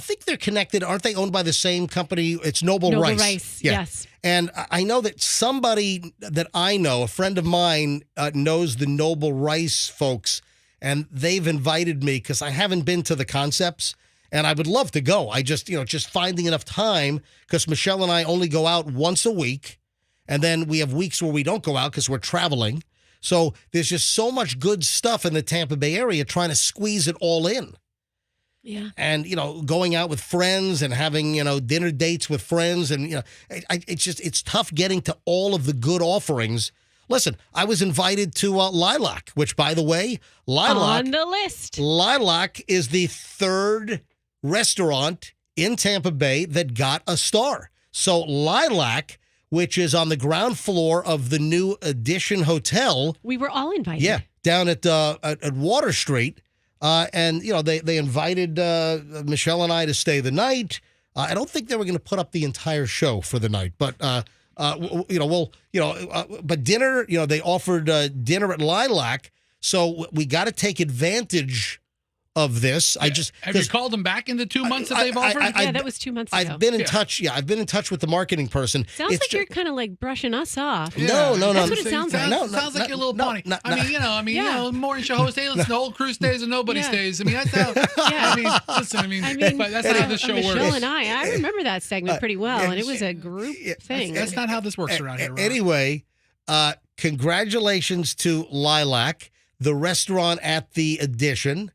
think they're connected. Aren't they owned by the same company? It's Noble Rice. Yeah. Yes. And I know that somebody that I know, a friend of mine, knows the Noble Rice folks, and they've invited me because I haven't been to the concepts, and I would love to go. I just finding enough time, because Michelle and I only go out once a week, and then we have weeks where we don't go out because we're traveling. So there's just so much good stuff in the Tampa Bay area, trying to squeeze it all in. Yeah. And, going out with friends and having, dinner dates with friends. And, it's tough getting to all of the good offerings. Listen, I was invited to Lilac, which, by the way, on the list. Lilac is the 3rd restaurant in Tampa Bay that got a star. So Lilac, which is on the ground floor of the new Edition Hotel. We were all invited. Yeah, down at Water Street. And, they invited Michelle and I to stay the night. I don't think they were going to put up the entire show for the night, but, but dinner, they offered dinner at Lilac. So we got to take advantage of this. Yeah. Have you called them back in the 2 months that they've offered? Yeah, that was 2 months ago. I've been in touch. Yeah, I've been in touch with the marketing person. Sounds like you're kind of like brushing us off. No. That's what it sounds like. Sounds like you're a little pony. Morning show host. Hey, listen, the whole crew stays and nobody stays. I mean, that's how. But that's not how this show works. Michelle and I remember that segment pretty well, and it was a group thing. That's not how this works around here, Rob. Anyway, congratulations to Lilac, the restaurant at the Edition.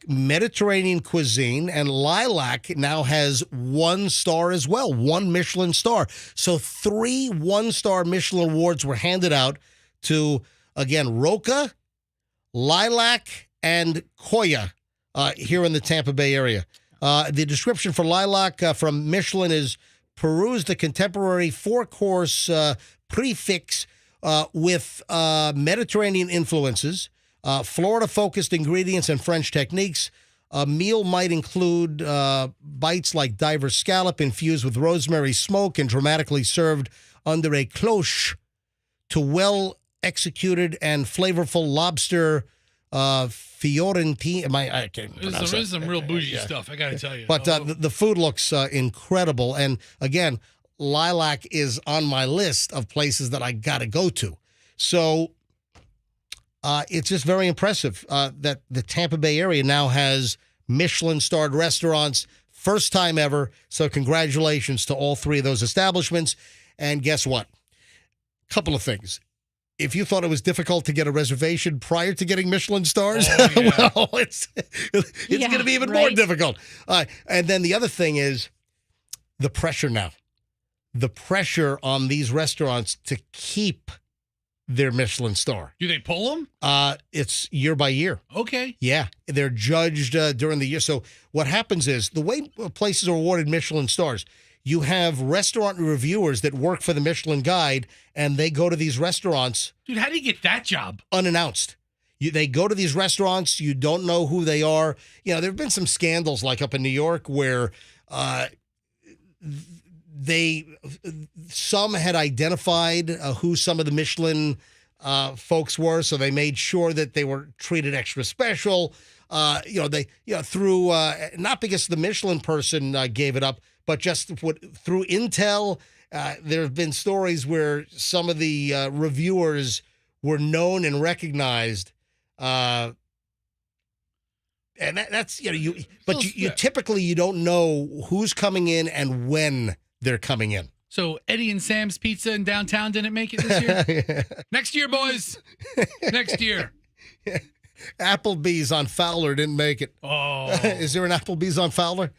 Mediterranean cuisine, and Lilac now has 1 star as well, 1 Michelin star. So 3 1-star Michelin awards were handed out to, again, Roca, Lilac, and Koya here in the Tampa Bay area. The description for Lilac from Michelin is: peruse the contemporary 4-course prefix with Mediterranean influences, Florida-focused ingredients and French techniques. A meal might include bites like diver scallop infused with rosemary smoke and dramatically served under a cloche, to well-executed and flavorful lobster Fiorentina. I can't pronounce There's that. some real bougie stuff, I got to tell you. But the food looks incredible. And again, Lilac is on my list of places that I got to go to. So it's just very impressive that the Tampa Bay area now has Michelin-starred restaurants. First time ever. So congratulations to all three of those establishments. And guess what? Couple of things. If you thought it was difficult to get a reservation prior to getting Michelin stars, well, it's going to be even more difficult. And then the other thing is the pressure now. The pressure on these restaurants to keep their Michelin star. Do they pull them? It's year by year. Okay. Yeah, they're judged during the year. So what happens is the way places are awarded Michelin stars, you have restaurant reviewers that work for the Michelin Guide, and they go to these restaurants. Dude, how do you get that job? Unannounced. They go to these restaurants. You don't know who they are. You know, there have been some scandals like up in New York where some had identified who some of the Michelin folks were, so they made sure that they were treated extra special. Through not because the Michelin person gave it up, but just through intel. There have been stories where some of the reviewers were known and recognized, and that's you typically you don't know who's coming in and when they're coming in. So Eddie and Sam's Pizza in downtown didn't make it this year? Next year, boys. Next year. Applebee's on Fowler didn't make it. Oh. Is there an Applebee's on Fowler?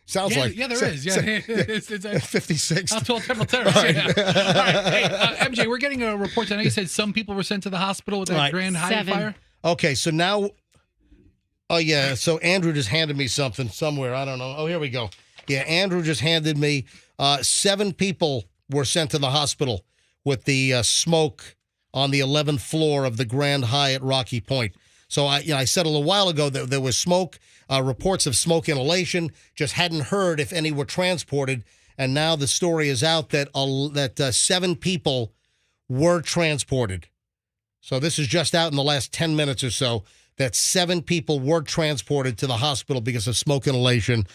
Sounds like. Yeah, there is. Yeah, it's 56th. I'll tell Temple Terrace. All right. Hey, MJ, we're getting a report. I know you said some people were sent to the hospital with that Grand Hyatt fire. Okay, so now, so Andrew just handed me something somewhere. I don't know. Oh, here we go. Yeah, Andrew just handed me 7 people were sent to the hospital with the smoke on the 11th floor of the Grand Hyatt Rocky Point. So I said a little while ago that there was smoke, reports of smoke inhalation, just hadn't heard if any were transported. And now the story is out that 7 people were transported. So this is just out in the last 10 minutes or so, that 7 people were transported to the hospital because of smoke inhalation,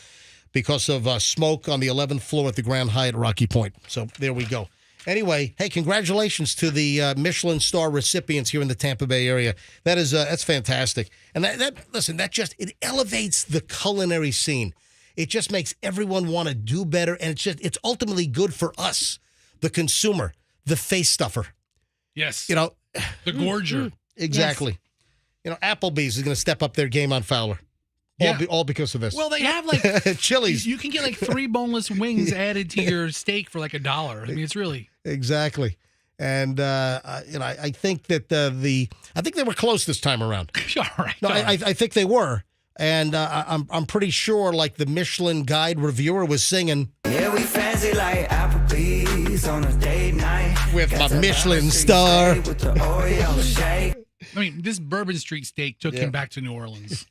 because of smoke on the 11th floor at the Grand Hyatt Rocky Point. So there we go. Anyway, hey, congratulations to the Michelin star recipients here in the Tampa Bay area. That's fantastic. And it elevates the culinary scene. It just makes everyone want to do better, and it's ultimately good for us, the consumer, the face stuffer. Yes. You know, the gorger. Exactly. Yes. You know, Applebee's is going to step up their game on Fowler. All because of this. Well, they have like Chili's. You can get like 3 boneless wings added to your steak for like $1. I mean, it's really exactly. And I think that I think they were close this time around. All right. No, I think they were, and I'm pretty sure like the Michelin Guide reviewer was singing. Yeah, we fancy like Applebee's on a date night with my Michelin star. I mean, this Bourbon Street steak took him back to New Orleans.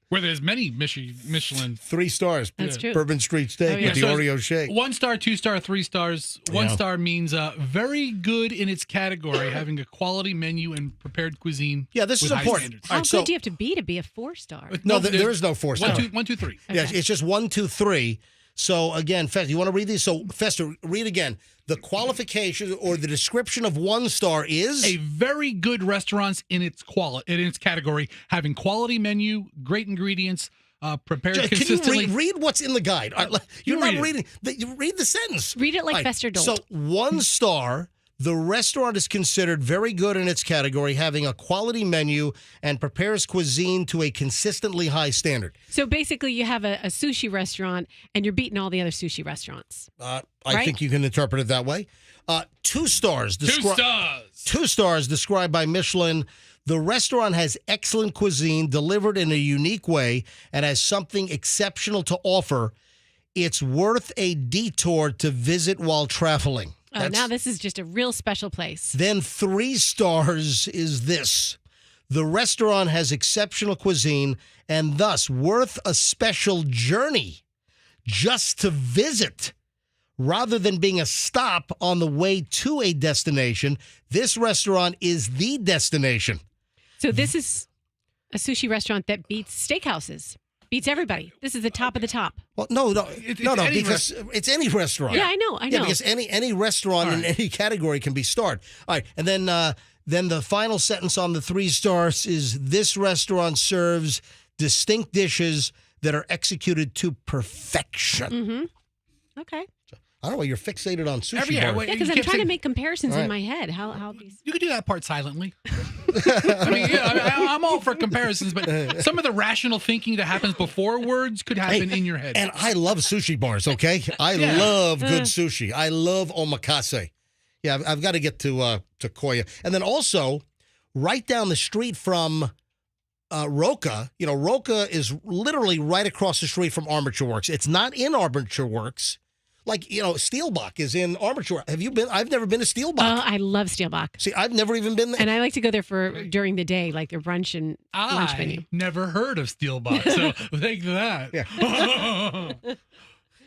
Where there's many Michelin. 3 stars. That's true. Bourbon Street steak with the Oreo shake. 1 star, 2 star, 3 stars. 1 star means very good in its category, having a quality menu and prepared cuisine. Yeah, this is important. How good do you have to be a 4-star? No, there is no 4-star. 1, 2, 3. Okay. Yeah, it's just 1, 2, 3. So again, Fester, you want to read these? So Fester, read again. The qualification or the description of 1 star is a very good restaurant in its category, having quality menu, great ingredients, prepared consistently. Can you read what's in the guide? You're not reading. You read the sentence. Read it like Fester don't. So 1 star. The restaurant is considered very good in its category, having a quality menu and prepares cuisine to a consistently high standard. So basically, you have a sushi restaurant, and you're beating all the other sushi restaurants. I think you can interpret it that way. 2 stars. 2 stars. 2 stars described by Michelin. The restaurant has excellent cuisine delivered in a unique way and has something exceptional to offer. It's worth a detour to visit while traveling. Oh, now this is just a real special place. Then 3 stars is this. The restaurant has exceptional cuisine and thus worth a special journey just to visit. Rather than being a stop on the way to a destination, this restaurant is the destination. So this is A sushi restaurant that beats steakhouses. Beats everybody. This is the top of the top. Well, no, It's no, any because it's any restaurant. Yeah, I know. Yeah, because any restaurant in any category can be starred. All right, and then the final sentence on the 3 stars is this restaurant serves distinct dishes that are executed to perfection. Mm-hmm. Okay. I don't know why you're fixated on sushi Yeah, bar. wait, Yeah, because you I'm can't trying say- to make comparisons All right. in my head. How these. You could do that part silently. I mean, yeah, I'm all for comparisons, but some of the rational thinking that happens before words could happen in your head. And I love sushi bars, okay? I Yeah. love good sushi. I love omakase. Yeah, I've got to get to Koya. And then also, right down the street from Roca, Roca is literally right across the street from Armature Works. It's not in Armature Works. Like, Steelbach is in Armature. Have you been? I've never been to Steelbach. I love Steelbach. See, I've never even been there. And I like to go there for during the day, like their brunch and lunch menu. Never heard of Steelbox, so take that. Yeah.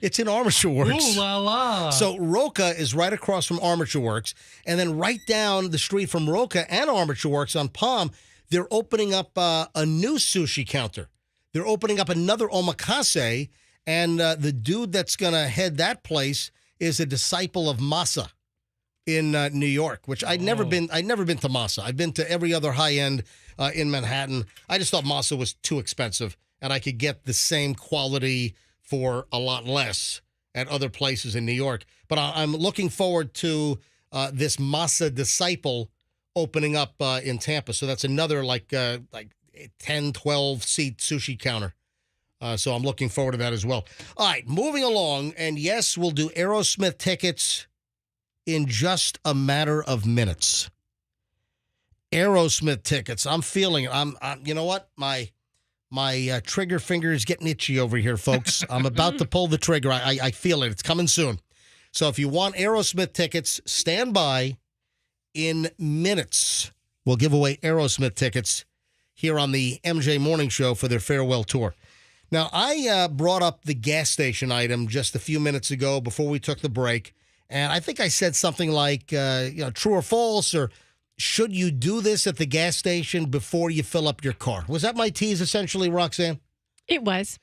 It's in Armature Works. Ooh la la. So Roca is right across from Armature Works, and then right down the street from Roca and Armature Works on Palm, they're opening up a new sushi counter. They're opening up another omakase, and the dude that's going to head that place is a disciple of Masa in New York, which I'd never been to Masa. I've been to every other high end in Manhattan. I just thought Masa was too expensive, and I could get the same quality for a lot less at other places in New York. But I'm looking forward to this Masa disciple opening up in Tampa. So that's another like 10, 12 seat sushi counter. So I'm looking forward to that as well. All right, moving along. And yes, we'll do Aerosmith tickets in just a matter of minutes. Aerosmith tickets. I'm feeling it. I'm you know what? My trigger finger is getting itchy over here, folks. I'm about to pull the trigger. I feel it. It's coming soon. So if you want Aerosmith tickets, stand by. In minutes, we'll give away Aerosmith tickets here on the MJ Morning Show for their farewell tour. Now, I brought up the gas station item just a few minutes ago before we took the break, and I think I said something like, true or false, or should you do this at the gas station before you fill up your car? Was that my tease, essentially, Roxanne? It was.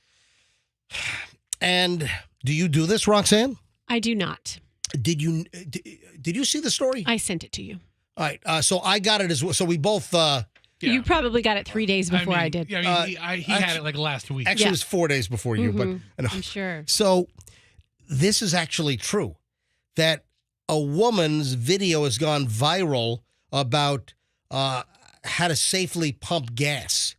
And do you do this, Roxanne? I do not. Did you see the story? I sent it to you. All right, so I got it as well. So we both... Yeah. You probably got it 3 days before I did. Yeah, he had it like last week. Actually, it was 4 days before you, but I'm sure. So this is actually true, that a woman's video has gone viral about how to safely pump gas.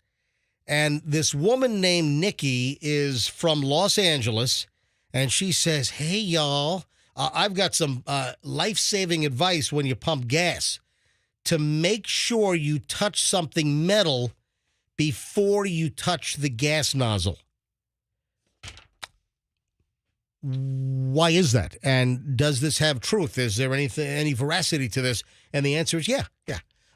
And this woman named Nikki is from Los Angeles, and she says, hey, y'all, I've got some life-saving advice when you pump gas. To make sure you touch something metal before you touch the gas nozzle. Why is that? And does this have truth? Is there any veracity to this? And the answer is yeah.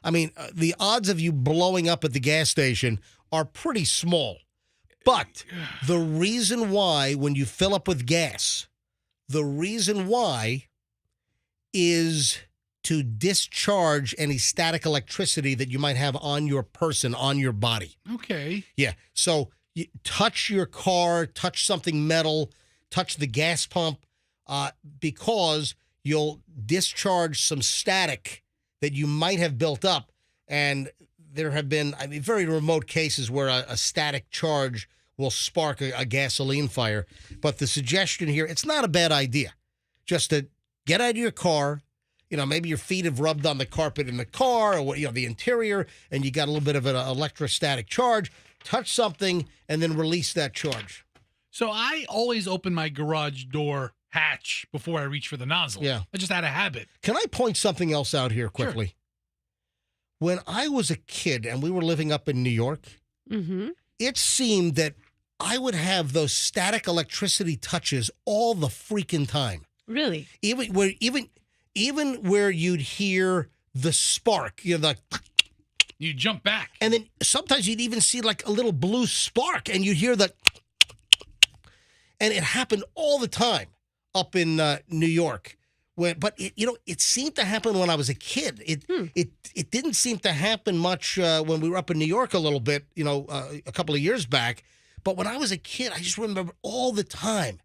I mean, the odds of you blowing up at the gas station are pretty small. But the reason why, when you fill up with gas, the reason why is to discharge any static electricity that you might have on your person, on your body. Okay. Yeah. So you touch your car, touch something metal, touch the gas pump, because you'll discharge some static that you might have built up. And there have been, very remote cases where a static charge will spark a gasoline fire. But the suggestion here, it's not a bad idea. Just to get out of your car. Maybe your feet have rubbed on the carpet in the car or the interior, and you got a little bit of an electrostatic charge. Touch something and then release that charge. So I always open my garage door hatch before I reach for the nozzle. Yeah. I just had a habit. Can I point something else out here quickly? Sure. When I was a kid and we were living up in New York, it seemed that I would have those static electricity touches all the freaking time. Really? Even where you'd hear the spark, you jump back. And then sometimes you'd even see like a little blue spark and you'd hear that. And it happened all the time up in New York But it seemed to happen when I was a kid. It didn't seem to happen much when we were up in New York a little bit, a couple of years back. But when I was a kid, I just remember all the time.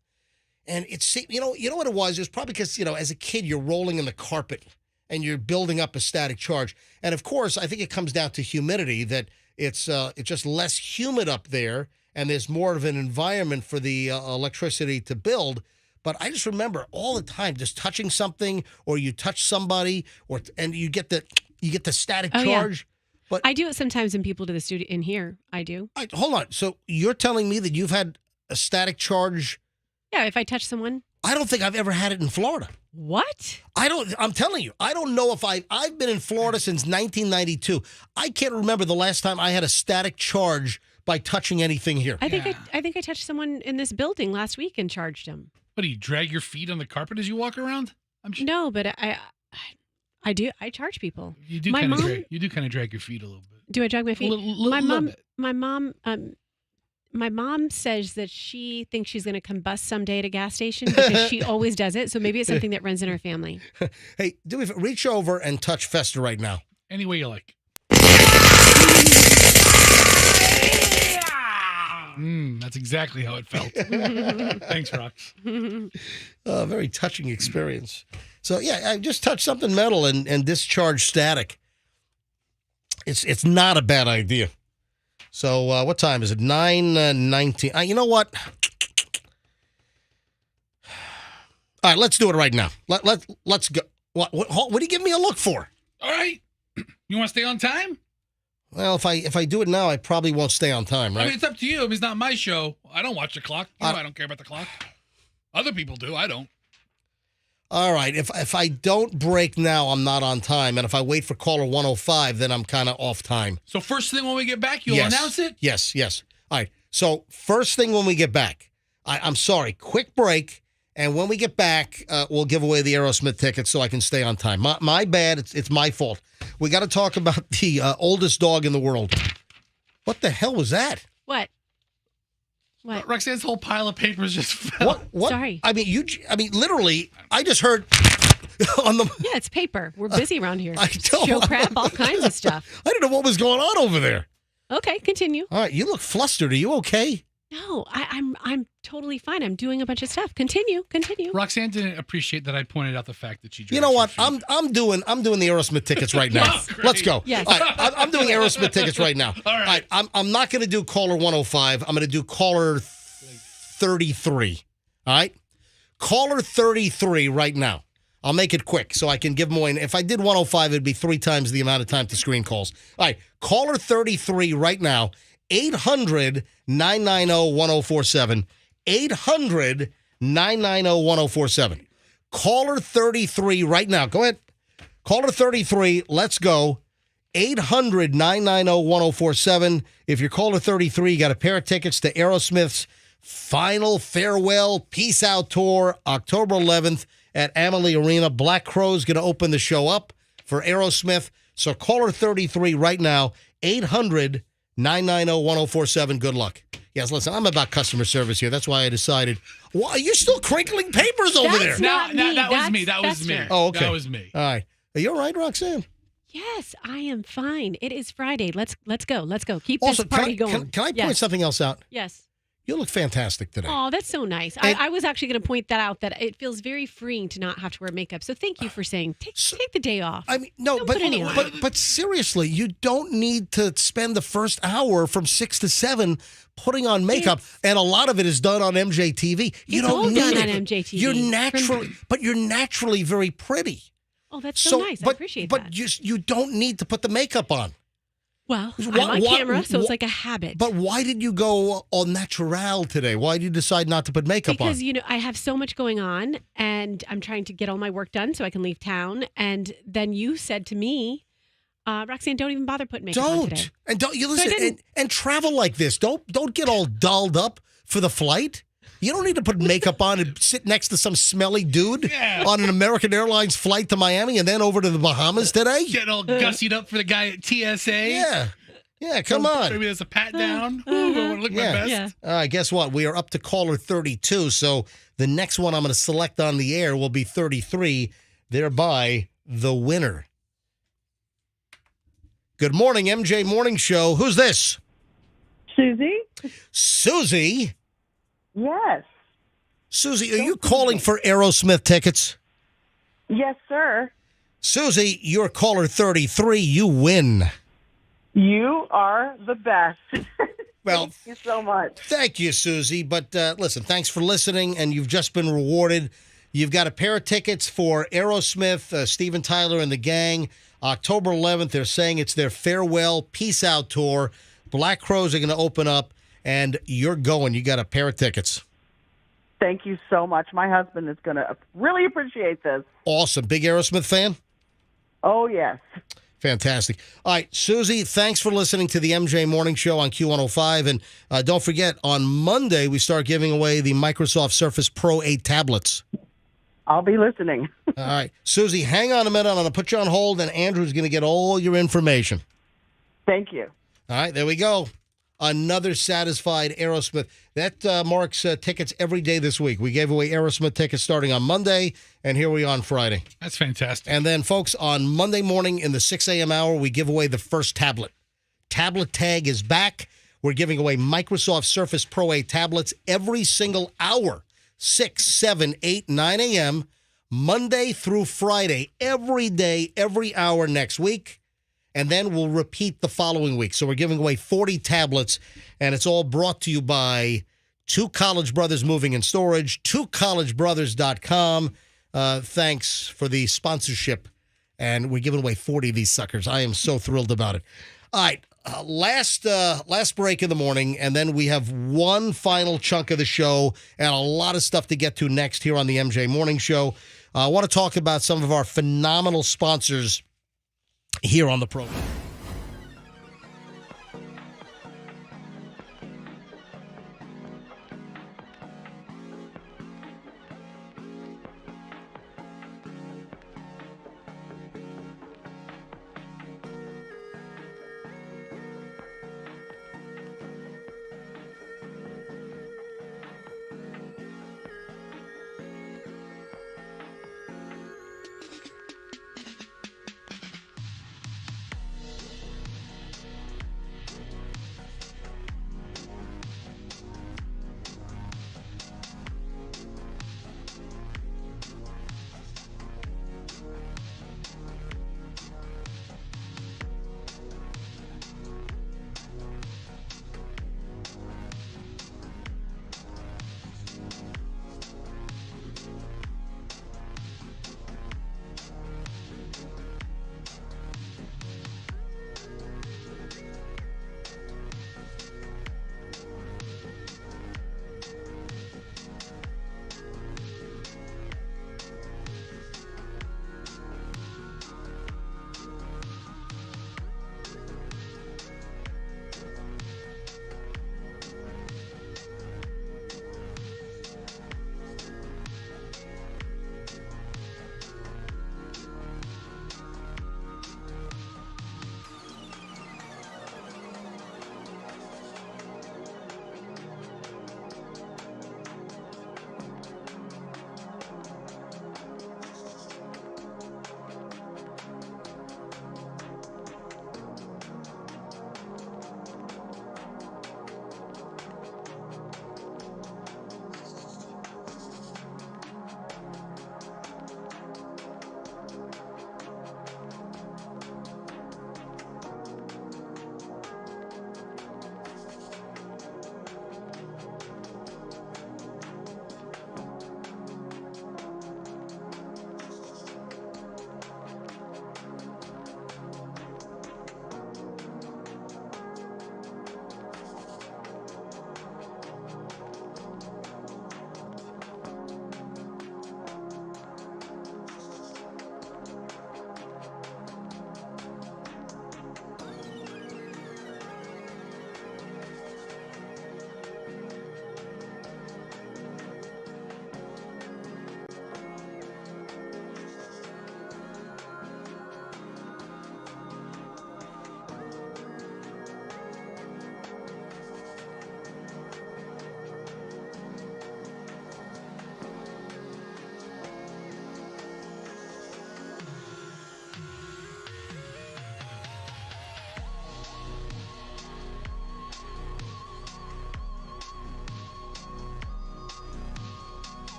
And it's, you know what it was? It was probably because, as a kid, you're rolling in the carpet and you're building up a static charge. And of course, I think it comes down to humidity, that it's just less humid up there and there's more of an environment for the electricity to build. But I just remember all the time just touching something, or you touch somebody, and you get the static charge. Yeah. But I do it sometimes when people do the studio in here. I do. Hold on. So you're telling me that you've had a static charge? Yeah, if I touch someone. I don't think I've ever had it in Florida. What? I'm telling you, I don't know if I've been in Florida since 1992. I can't remember the last time I had a static charge by touching anything here. I think I touched someone in this building last week and charged him. What, do you drag your feet on the carpet as you walk around? No, but I do. I charge people. You do kind of drag your feet a little bit. Do I drag my feet? Little bit. My mom says that she thinks she's going to combust someday at a gas station because she always does it. So maybe it's something that runs in her family. Hey, reach over and touch Fester right now. Any way you like. That's exactly how it felt. Thanks, Rox. Very touching experience. So, yeah, I just touched something metal and discharged static. It's not a bad idea. So, what time is it? 9:19. You know what? All right, let's do it right now. Let's go. What are you giving me a look for? All right. You want to stay on time? Well, if I do it now, I probably won't stay on time, right? I mean, it's up to you. It's not my show. I don't watch the clock. I don't care about the clock. Other people do. I don't. All right. If I don't break now, I'm not on time. And if I wait for caller 105, then I'm kind of off time. So first thing when we get back, you'll announce it? Yes. All right. So first thing when we get back, I'm sorry, quick break. And when we get back, we'll give away the Aerosmith tickets so I can stay on time. My bad. It's my fault. We got to talk about the oldest dog in the world. What the hell was that? What? Roxanne's whole pile of papers just fell. What? Sorry. I mean, literally, I just heard on the... Yeah, it's paper. We're busy around here. I don't... Show crap, all kinds of stuff. I didn't know what was going on over there. Okay, continue. All right, you look flustered. Are you okay? No, I'm totally fine. I'm doing a bunch of stuff. Continue. Roxanne didn't appreciate that I pointed out the fact that she. You know what? I'm doing the Aerosmith tickets right now. Yes. Let's go. Yes. All right, I'm doing Aerosmith tickets right now. All right. I'm not going to do caller 105. I'm going to do caller 33. All right, caller 33 right now. I'll make it quick so I can give more. If I did 105, it'd be 3 times the amount of time to screen calls. All right, caller 33 right now. 800-990-1047. 800-990-1047. Caller 33 right now. Go ahead. Caller 33. Let's go. 800-990-1047. If you're caller 33, you got a pair of tickets to Aerosmith's final farewell peace out tour, October 11th at Amalie Arena. Black Crow's going to open the show up for Aerosmith. So caller 33 right now. 800-990-1047. Good luck. Yes, listen, I'm about customer service here. That's why I decided. Why are you still crinkling papers over there? Not me. That was me. That was me. Oh, okay. That was me. All right. Are you all right, Roxanne? Yes, I am fine. It is Friday. Let's go. Keep this party going. Can I point something else out? Yes. You look fantastic today. Oh, that's so nice. I was actually going to point that out, that it feels very freeing to not have to wear makeup. So thank you for saying take the day off. I mean, no, but seriously, you don't need to spend the first hour from 6 to 7 putting on makeup, and a lot of it is done on MJTV. You don't need it. On MJTV. You're naturally very pretty. Oh, that's so nice. I appreciate that. But you don't need to put the makeup on. Well, I'm on camera, so it's like a habit. But why did you go all natural today? Why did you decide not to put makeup on? Because, I have so much going on, and I'm trying to get all my work done so I can leave town. And then you said to me, Roxanne, don't even bother putting makeup on today. And don't you listen and travel like this. Don't get all dolled up for the flight. You don't need to put makeup on and sit next to some smelly dude on an American Airlines flight to Miami and then over to the Bahamas today. Getting all gussied up for the guy at TSA. Yeah. Yeah, come on. Maybe there's a pat down. Ooh, I want to look Yeah. my best. Yeah. All right, guess what? We are up to caller 32, so the next one I'm going to select on the air will be 33, thereby the winner. Good morning, MJ Morning Show. Who's this? Susie? Susie? Yes. Susie, are you calling for Aerosmith tickets? Yes, sir. Susie, you're caller 33. You win. You are the best. Well, Thank you so much. thank you, Susie. But listen, thanks for listening, and you've just been rewarded. You've got a pair of tickets for Aerosmith, Steven Tyler and the gang. October 11th, they're saying it's their farewell peace out tour. Black Crowes are going to open up, and you're going. You got a pair of tickets. Thank you so much. My husband is going to really appreciate this. Awesome. Big Aerosmith fan? Oh, yes. Fantastic. All right, Susie, thanks for listening to the MJ Morning Show on Q105. And don't forget, on Monday, we start giving away the Microsoft Surface Pro 8 tablets. I'll be listening. All right. Susie, hang on a minute. I'm going to put you on hold, and Andrew's going to get all your information. Thank you. All right, there we go. Another satisfied Aerosmith. That marks tickets every day this week. We gave away Aerosmith tickets starting on Monday, and here we are on Friday. That's fantastic. And then, folks, on Monday morning in the 6 a.m. hour, we give away the first tablet. Tablet Tag is back. We're giving away Microsoft Surface Pro 8 tablets every single hour, 6, 7, 8, 9 a.m., Monday through Friday, every day, every hour next week. And then we'll repeat the following week. So we're giving away 40 tablets, and it's all brought to you by Two College Brothers Moving and Storage, twocollegebrothers.com. Thanks for the sponsorship, and we're giving away 40 of these suckers. I am so thrilled about it. All right, last break in the morning, and then we have one final chunk of the show and a lot of stuff to get to next here on the MJ Morning Show. I want to talk about some of our phenomenal sponsors here on the program.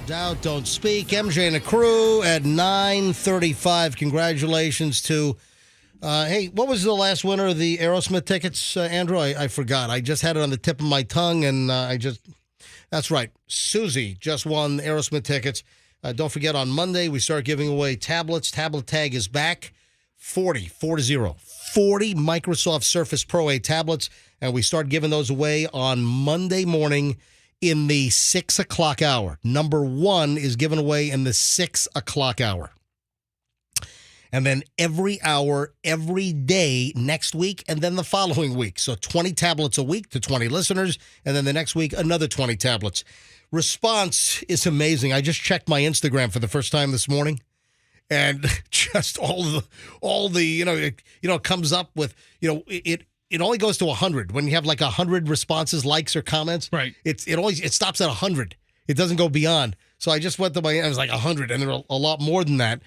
Doubt, don't speak. MJ and the crew at 9:35. Congratulations to, hey, what was the last winner of the Aerosmith tickets, Andrew? I forgot. I just had it on the tip of my tongue, and that's right. Susie just won Aerosmith tickets. Don't forget, on Monday, we start giving away tablets. Tablet tag is back. 40 Microsoft Surface Pro 8 tablets, and we start giving those away on Monday morning in the 6 o'clock hour. Number 1 is given away in the 6 o'clock hour. And then every hour, every day next week, and then the following week. So 20 tablets a week to 20 listeners, and then the next week, another 20 tablets. Response is amazing. I just checked my Instagram for the first time this morning, and just all the it comes up with, it only goes to 100 when you have like 100 responses, likes, or comments. Right. It stops at 100. It doesn't go beyond. So I just went to I was like 100, and there are a lot more than that.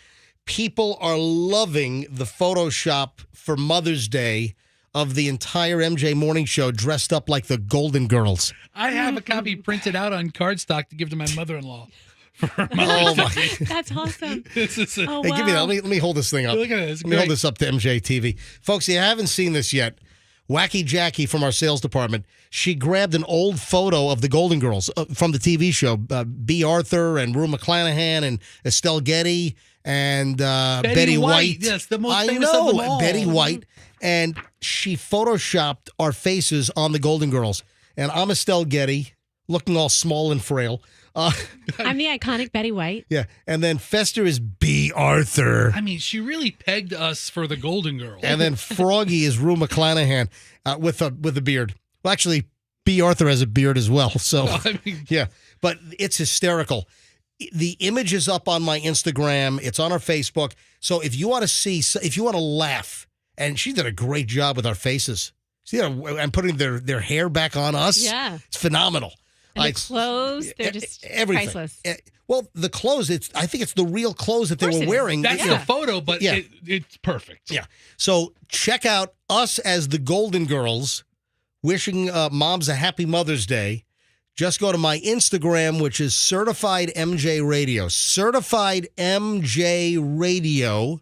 People are loving the Photoshop for Mother's Day of the entire MJ Morning Show dressed up like the Golden Girls. I have a copy printed out on cardstock to give to my mother-in-law. That's awesome. Oh, Hey, wow. give me that. Let me hold this thing up. Look at this. Let me hold this up to MJ TV. Folks, if you haven't seen this yet, Wacky Jackie from our sales department, she grabbed an old photo of the Golden Girls from the TV show. B. Arthur and Rue McClanahan and Estelle Getty and Betty White. Yes, the most I famous know, of them all. Betty White. And she photoshopped our faces on the Golden Girls. And I'm Estelle Getty, looking all small and frail. I'm the iconic Betty White. Yeah, and then Fester is B. Arthur. I mean, she really pegged us for the Golden Girl. And then Froggy is Rue McClanahan with a beard. Well, actually, B. Arthur has a beard as well. So, yeah, but it's hysterical. The image is up on my Instagram. It's on our Facebook. So if you want to see, if you want to laugh, and she did a great job with our faces. See, and putting their hair back on us. Yeah. It's phenomenal. And the clothes, they're just everything. priceless. Well, the clothes, I think it's the real clothes that they were it wearing. That's the photo, but it's perfect. Yeah. So check out us as the Golden Girls, wishing moms a happy Mother's Day. Just go to my Instagram, which is Certified MJ Radio. Certified MJ Radio.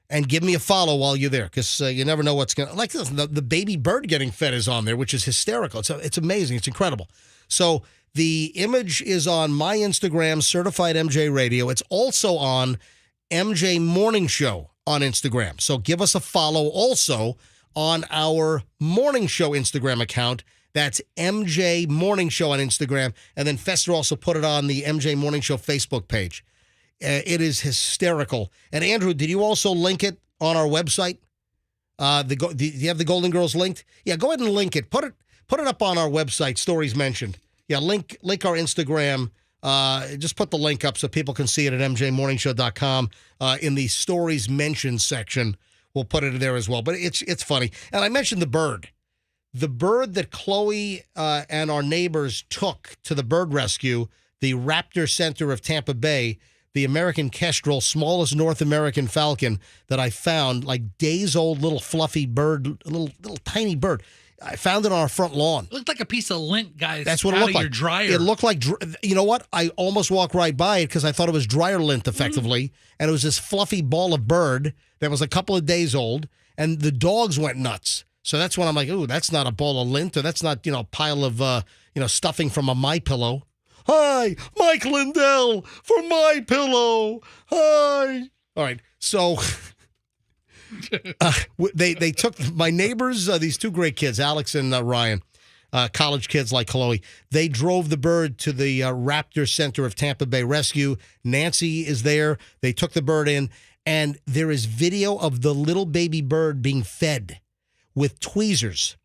And give me a follow while you're there, because you never know what's going to... Like this, the baby bird getting fed is on there, which is hysterical. It's amazing. It's incredible. So the image is on my Instagram, Certified MJ Radio. It's also on MJ Morning Show on Instagram. So give us a follow also on our Morning Show Instagram account. That's MJ Morning Show on Instagram. And then Fester also put it on the MJ Morning Show Facebook page. It is hysterical. And Andrew, did you also link it on our website? Do you have the Golden Girls linked? Yeah, go ahead and link it. Put it up on our website, Stories Mentioned. Yeah, link our Instagram. Just put the link up so people can see it at mjmorningshow.com. In the Stories Mentioned section, we'll put it there as well. But it's funny. And I mentioned the bird. The bird that Chloe and our neighbors took to the bird rescue, the Raptor Center of Tampa Bay, the American kestrel, smallest North American falcon that I found, like days-old little fluffy bird, little tiny bird. I found it on our front lawn. It looked like a piece of lint, guys. That's what it looked like. Your dryer. It looked like, you know what? I almost walked right by it because I thought it was dryer lint, effectively. And it was this fluffy ball of bird that was a couple of days old, and the dogs went nuts. So that's when I'm like, ooh, that's not a ball of lint, or that's not, a pile of, stuffing from a MyPillow. Hi, Mike Lindell for MyPillow. Hi. All right, so they took my neighbors, these two great kids, Alex and Ryan, college kids like Chloe. They drove the bird to the Raptor Center of Tampa Bay Rescue. Nancy is there. They took the bird in, and there is video of the little baby bird being fed with tweezers.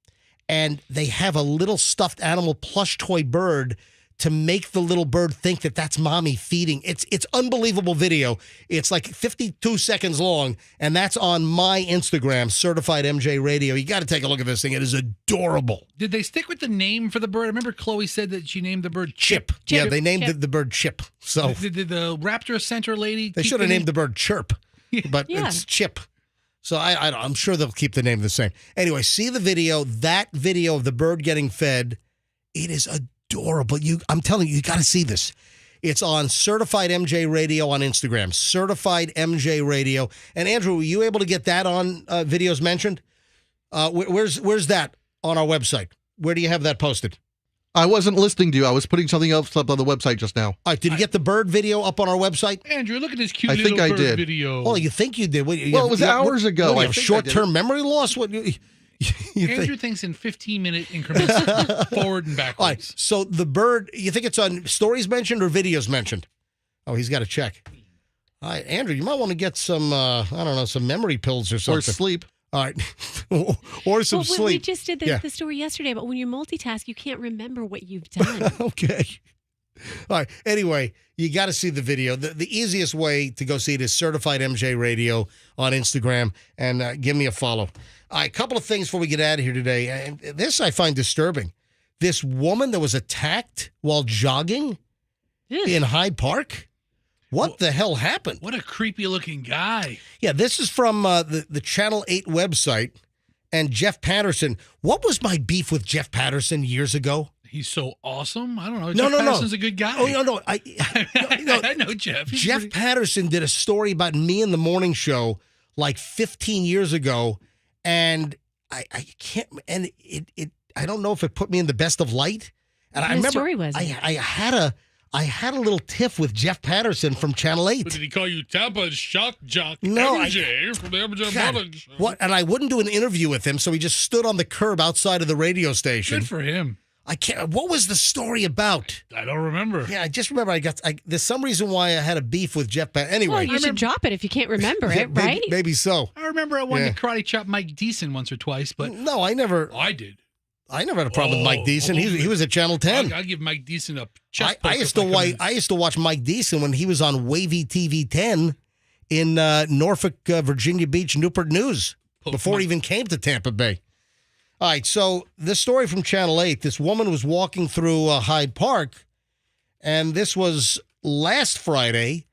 And they have a little stuffed animal plush toy bird to make the little bird think that that's mommy feeding. It's unbelievable video. It's like 52 seconds long, and that's on my Instagram, Certified MJ Radio. You got to take a look at this thing. It is adorable. Did they stick with the name for the bird? I remember Chloe said that she named the bird Chip. Yeah, they named the bird Chip. So Did the Raptor Center lady? They should have named the bird Chirp, but it's Chip. So I'm sure they'll keep the name the same. Anyway, see the video. That video of the bird getting fed, it is adorable. I'm telling you, you got to see this. It's on Certified MJ Radio on Instagram. Certified MJ Radio. And Andrew, were you able to get that on videos mentioned? Where's that on our website? Where do you have that posted? I wasn't listening to you. I was putting something else up on the website just now. All right, did you get the bird video up on our website? Andrew, look at this cute I little think I bird did. video. Oh, you think you did? Well, it was hours ago. You I have think I short-term memory loss? What? You Andrew thinks in 15-minute increments, forward and backwards. All right, so the bird, you think it's on stories mentioned or videos mentioned? Oh, he's got to check. All right, Andrew, you might want to get some, I don't know, some memory pills or something. Or sleep. All right. Or some sleep. We just did the story yesterday, but when you multitask, you can't remember what you've done. Okay. All right. Anyway, you got to see the video. The easiest way to go see it is Certified MJ Radio on Instagram, and give me a follow. All right, a couple of things before we get out of here today. And this I find disturbing. This woman that was attacked while jogging in Hyde Park. What the hell happened? What a creepy-looking guy. Yeah, this is from the Channel 8 website. And Jeff Patterson. What was my beef with Jeff Patterson years ago? He's so awesome. I don't know. No, Jeff Patterson's a good guy. Oh, no. I know Jeff. Jeff Patterson did a story about me in the morning show like 15 years ago. And I can't, and I don't know if it put me in the best of light. And I remember story was I had a little tiff with Jeff Patterson from Channel 8. But did he call you Tampa's shock jock MJ from the MJ God, Morning Show? What? And I wouldn't do an interview with him, so he just stood on the curb outside of the radio station. Good for him. I can't. What was the story about? I don't remember. Yeah, I just remember there's some reason why I had a beef with Jeff Patterson. Anyway. Well, you should drop it if you can't remember it, right? Maybe so. I remember I wanted to karate chop Mike Deason once or twice, but no, I never. I did. I never had a problem with Mike Deason. He was at Channel 10. I'll give Mike Deason a chest I used to watch Mike Deason when he was on Wavy TV 10 in Norfolk, Virginia Beach, Newport News before he even came to Tampa Bay. All right, so this story from Channel 8, this woman was walking through Hyde Park, and this was last Friday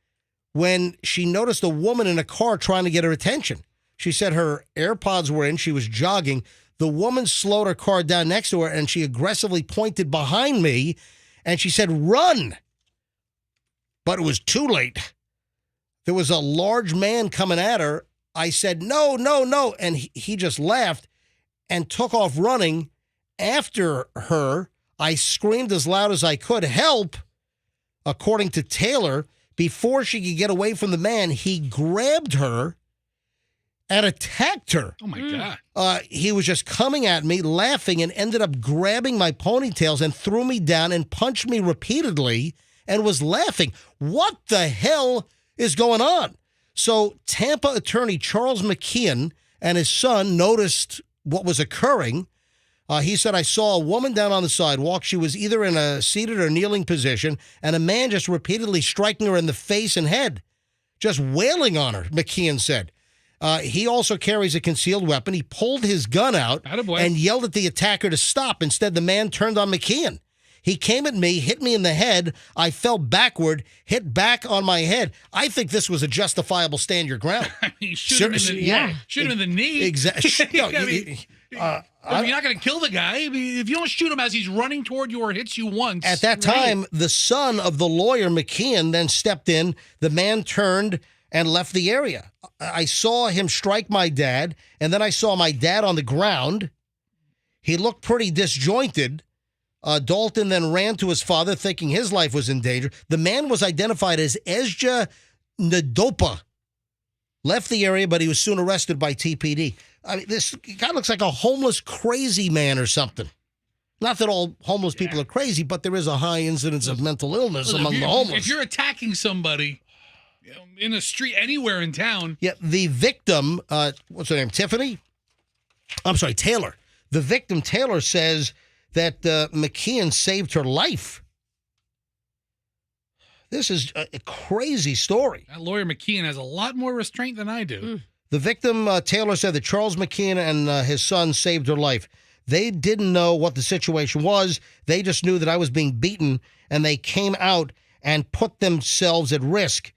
when she noticed a woman in a car trying to get her attention. She said her AirPods were in, she was jogging. The woman slowed her car down next to her, and she aggressively pointed behind me, and she said, "Run!" But it was too late. There was a large man coming at her. I said, "No, no, no," and he just laughed and took off running after her. I screamed as loud as I could, "Help!" According to Taylor, before she could get away from the man, he grabbed her and attacked her. Oh, my God. He was just coming at me, laughing, and ended up grabbing my ponytails and threw me down and punched me repeatedly and was laughing. What the hell is going on? So Tampa attorney Charles McKeon and his son noticed what was occurring. He said, "I saw a woman down on the sidewalk. She was either in a seated or kneeling position, and a man just repeatedly striking her in the face and head, just wailing on her," McKeon said. He also carries a concealed weapon. He pulled his gun out and yelled at the attacker to stop. Instead, the man turned on McKeon. He came at me, hit me in the head. I fell backward, hit back on my head. I think this was a justifiable stand your ground. I mean, shoot him in the knee. Exactly. If you're not going to kill the guy, if you don't shoot him as he's running toward you or hits you once. At that time, the son of the lawyer, McKeon, then stepped in. The man turned and left the area. I saw him strike my dad, and then I saw my dad on the ground. He looked pretty disjointed. Dalton then ran to his father, thinking his life was in danger. The man was identified as Ezja Nadopa. Left the area, but he was soon arrested by TPD. I mean, this guy looks like a homeless crazy man or something. Not that all homeless people are crazy, but there is a high incidence of mental illness among the homeless. If you're attacking somebody in the street anywhere in town. Yeah, the victim, what's her name, Tiffany? I'm sorry, Taylor. The victim, Taylor, says that McKeon saved her life. This is a crazy story. That lawyer McKeon has a lot more restraint than I do. The victim, Taylor, said that Charles McKeon and his son saved her life. They didn't know what the situation was. They just knew that I was being beaten, and they came out and put themselves at risk.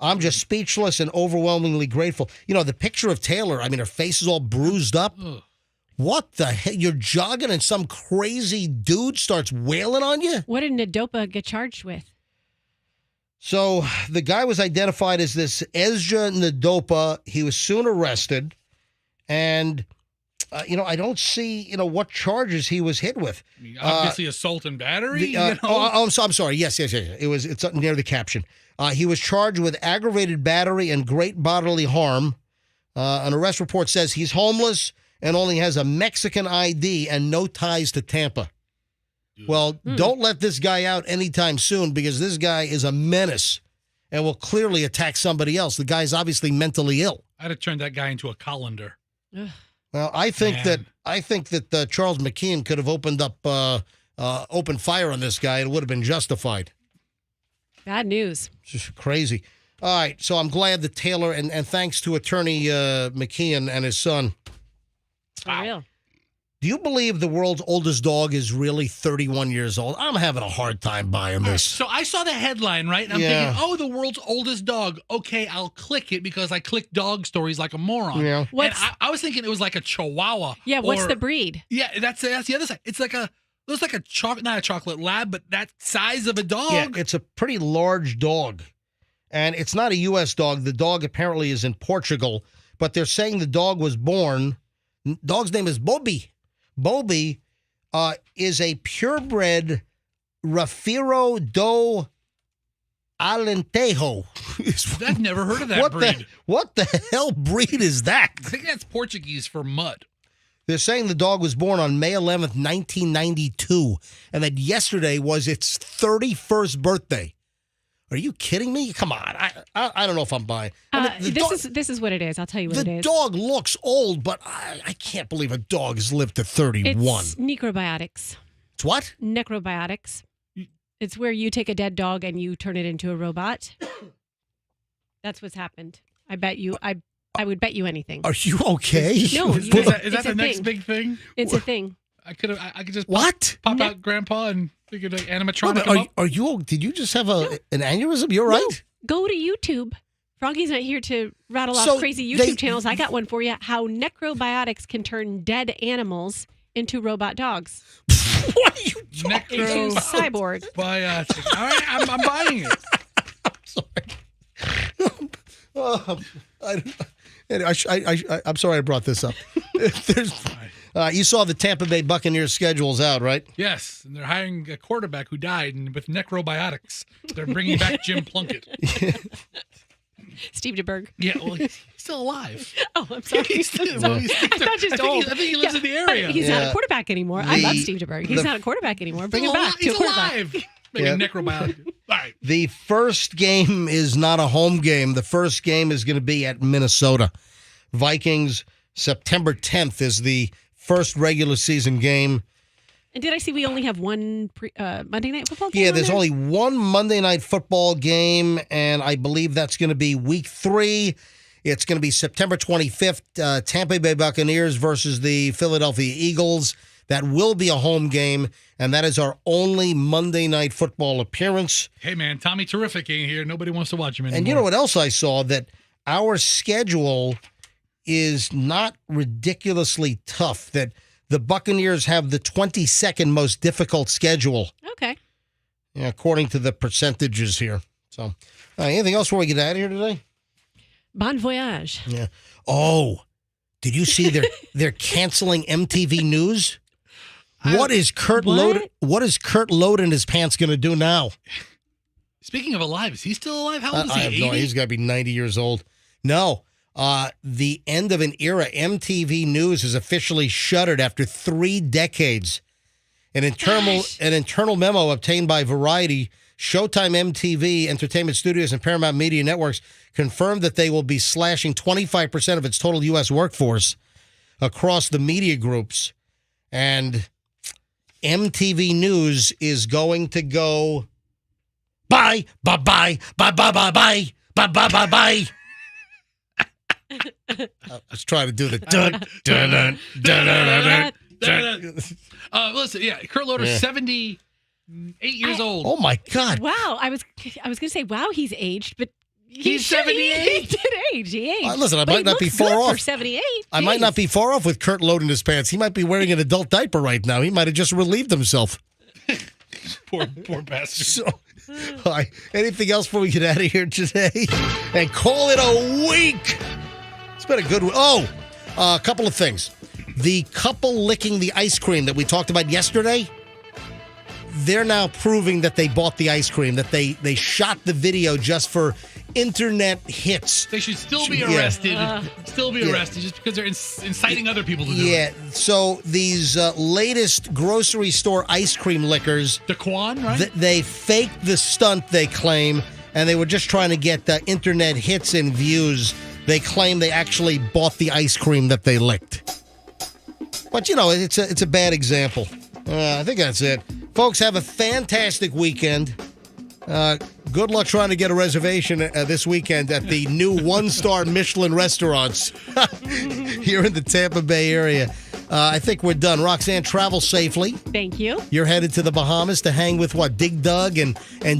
I'm just speechless and overwhelmingly grateful. You know, the picture of Taylor, I mean, her face is all bruised up. Ugh. What the hell? You're jogging and some crazy dude starts wailing on you? What did Nadopa get charged with? So the guy was identified as this Ezra Nadopa. He was soon arrested. And, I don't see, what charges he was hit with. I mean, obviously, assault and battery. I'm sorry. Yes. It's near the caption. He was charged with aggravated battery and great bodily harm. An arrest report says he's homeless and only has a Mexican ID and no ties to Tampa. Well, don't let this guy out anytime soon because this guy is a menace and will clearly attack somebody else. The guy's obviously mentally ill. I'd have turned that guy into a colander. Well, I think that Charles McKeon could have opened fire on this guy. It would have been justified. Bad news. It's just crazy. All right, so I'm glad that Taylor, and thanks to Attorney McKeon and his son. For real. Do you believe the world's oldest dog is really 31 years old? I'm having a hard time buying this. So I saw the headline, right? And I'm thinking, oh, the world's oldest dog. Okay, I'll click it because I click dog stories like a moron. Yeah. And I was thinking it was like a Chihuahua. Yeah, what's the breed? Yeah, that's the other side. It's like not a chocolate lab, but that size of a dog. Yeah, it's a pretty large dog. And it's not a U.S. dog. The dog apparently is in Portugal. But they're saying the dog was born. Dog's name is Bobby. Bobby is a purebred Rafiro do Alentejo. I've never heard of that breed. What the hell breed is that? I think that's Portuguese for mud. They're saying the dog was born on May 11th, 1992, and that yesterday was its 31st birthday. Are you kidding me? Come on. I don't know if I'm buying. This is what it is. I'll tell you what it is. The dog looks old, but I can't believe a dog has lived to 31. It's necrobiotics. It's what? Necrobiotics. It's where you take a dead dog and you turn it into a robot. That's what's happened. I bet you. I would bet you anything. Are you okay? No. Is that the next big thing? It's a thing. I could just pop out Grandpa and figure the animatronic. Are you? Did you just have an aneurysm? You're right. No. Go to YouTube. Froggy's not here to rattle off crazy YouTube channels. I got one for you. How necrobiotics can turn dead animals into robot dogs. What are you talking into cyborg? Biotic. All right, I'm buying it. I'm sorry. I'm sorry I brought this up. You saw the Tampa Bay Buccaneers schedules out, right? Yes, and they're hiring a quarterback who died, and with necrobiotics, they're bringing back Jim Plunkett. Steve DeBerg. Yeah, well, he's still alive. Oh, I'm sorry. I thought just old. I think he lives in the area. He's not a quarterback anymore. I love Steve DeBerg. He's not a quarterback anymore. Bring him back. He's alive. Necrobiotic. All right. The first game is not a home game. The first game is going to be at Minnesota. Vikings, September 10th is the first regular season game. And did I see we only have one Monday Night Football game? Yeah, there's only one Monday Night Football game, and I believe that's going to be Week 3. It's going to be September 25th, Tampa Bay Buccaneers versus the Philadelphia Eagles. That will be a home game, and that is our only Monday Night Football appearance. Hey, man, Tommy Terrific ain't here. Nobody wants to watch him anymore. And you know what else I saw? That our schedule is not ridiculously tough, that the Buccaneers have the 22nd most difficult schedule. Okay. Yeah, according to the percentages here. So, anything else before we get out of here today? Bon voyage. Yeah. Oh, did you see they're canceling MTV News? What is Kurt Loden in his pants going to do now? Speaking of alive, is he still alive? How old is he? I have no idea. He's got to be 90 years old. No. The end of an era. MTV News is officially shuttered after 3 decades. An internal memo obtained by Variety, Showtime MTV Entertainment Studios, and Paramount Media Networks confirmed that they will be slashing 25% of its total U.S. workforce across the media groups. And MTV News is going to go bye, bye, bye, bye, bye, bye, bye, bye, bye, bye, bye. Let's try to do the dun dun dun dun dun dun. Listen, yeah, Kurt Loder, 78 years old. Oh my God! Wow, I was going to say, wow, he's aged, but he's 78. He did age. He aged. Listen, I might not be far off. For 78. I might not be far off with Kurt loading his pants. He might be wearing an adult diaper right now. He might have just relieved himself. Poor bastard. All right. Anything else before we get out of here today? And call it a week. It's been a good one. Oh, a couple of things. The couple licking the ice cream that we talked about yesterday, they're now proving that they bought the ice cream, that they shot the video just for internet hits. They should still be arrested. Just because they're inciting other people to do it. Yeah. So these latest grocery store ice cream lickers, Daquan, right? They faked the stunt, they claim, and they were just trying to get the internet hits and views. They claim they actually bought the ice cream that they licked. But, it's a bad example. I think that's it. Folks, have a fantastic weekend. Good luck trying to get a reservation this weekend at the new one-star Michelin restaurants here in the Tampa Bay area. I think we're done. Roxanne, travel safely. Thank you. You're headed to the Bahamas to hang with Dig Dug and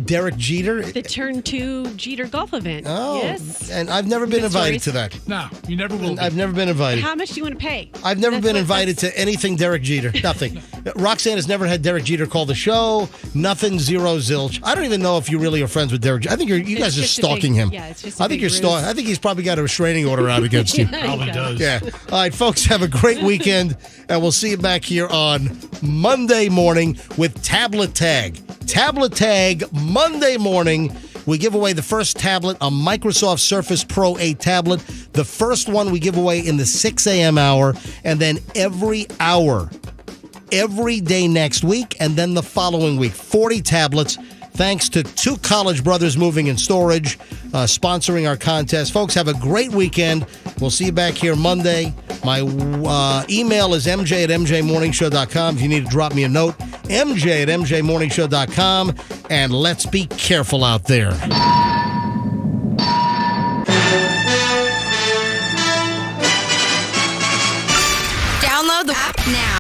Derek Jeter? The Turn 2 Jeter golf event. Oh, yes. And I've never been invited to that. No, you never will. I've never been invited. How much do you want to pay? I've never been invited to anything Derek Jeter. Nothing. Roxanne has never had Derek Jeter call the show. Nothing, zero, zilch. I don't even know if you really are friends with Derek Jeter. I think you guys are stalking him. Yeah, it's just I think you're stalking. I think he's probably got a restraining order out against you. Probably does. Yeah. All right, folks, have a great weekend, and we'll see you back here on Monday morning with Tablet Tag. Tablet Tag, Monday morning. We give away the first tablet, a Microsoft Surface Pro 8 tablet. The first one we give away in the 6 a.m. hour, and then every hour, every day next week, and then the following week. 40 tablets, thanks to two college brothers moving and storage, sponsoring our contest. Folks, have a great weekend. We'll see you back here Monday. My email is mj@mjmorningshow.com if you need to drop me a note. mj@mjmorningshow.com. And let's be careful out there. Download the app now.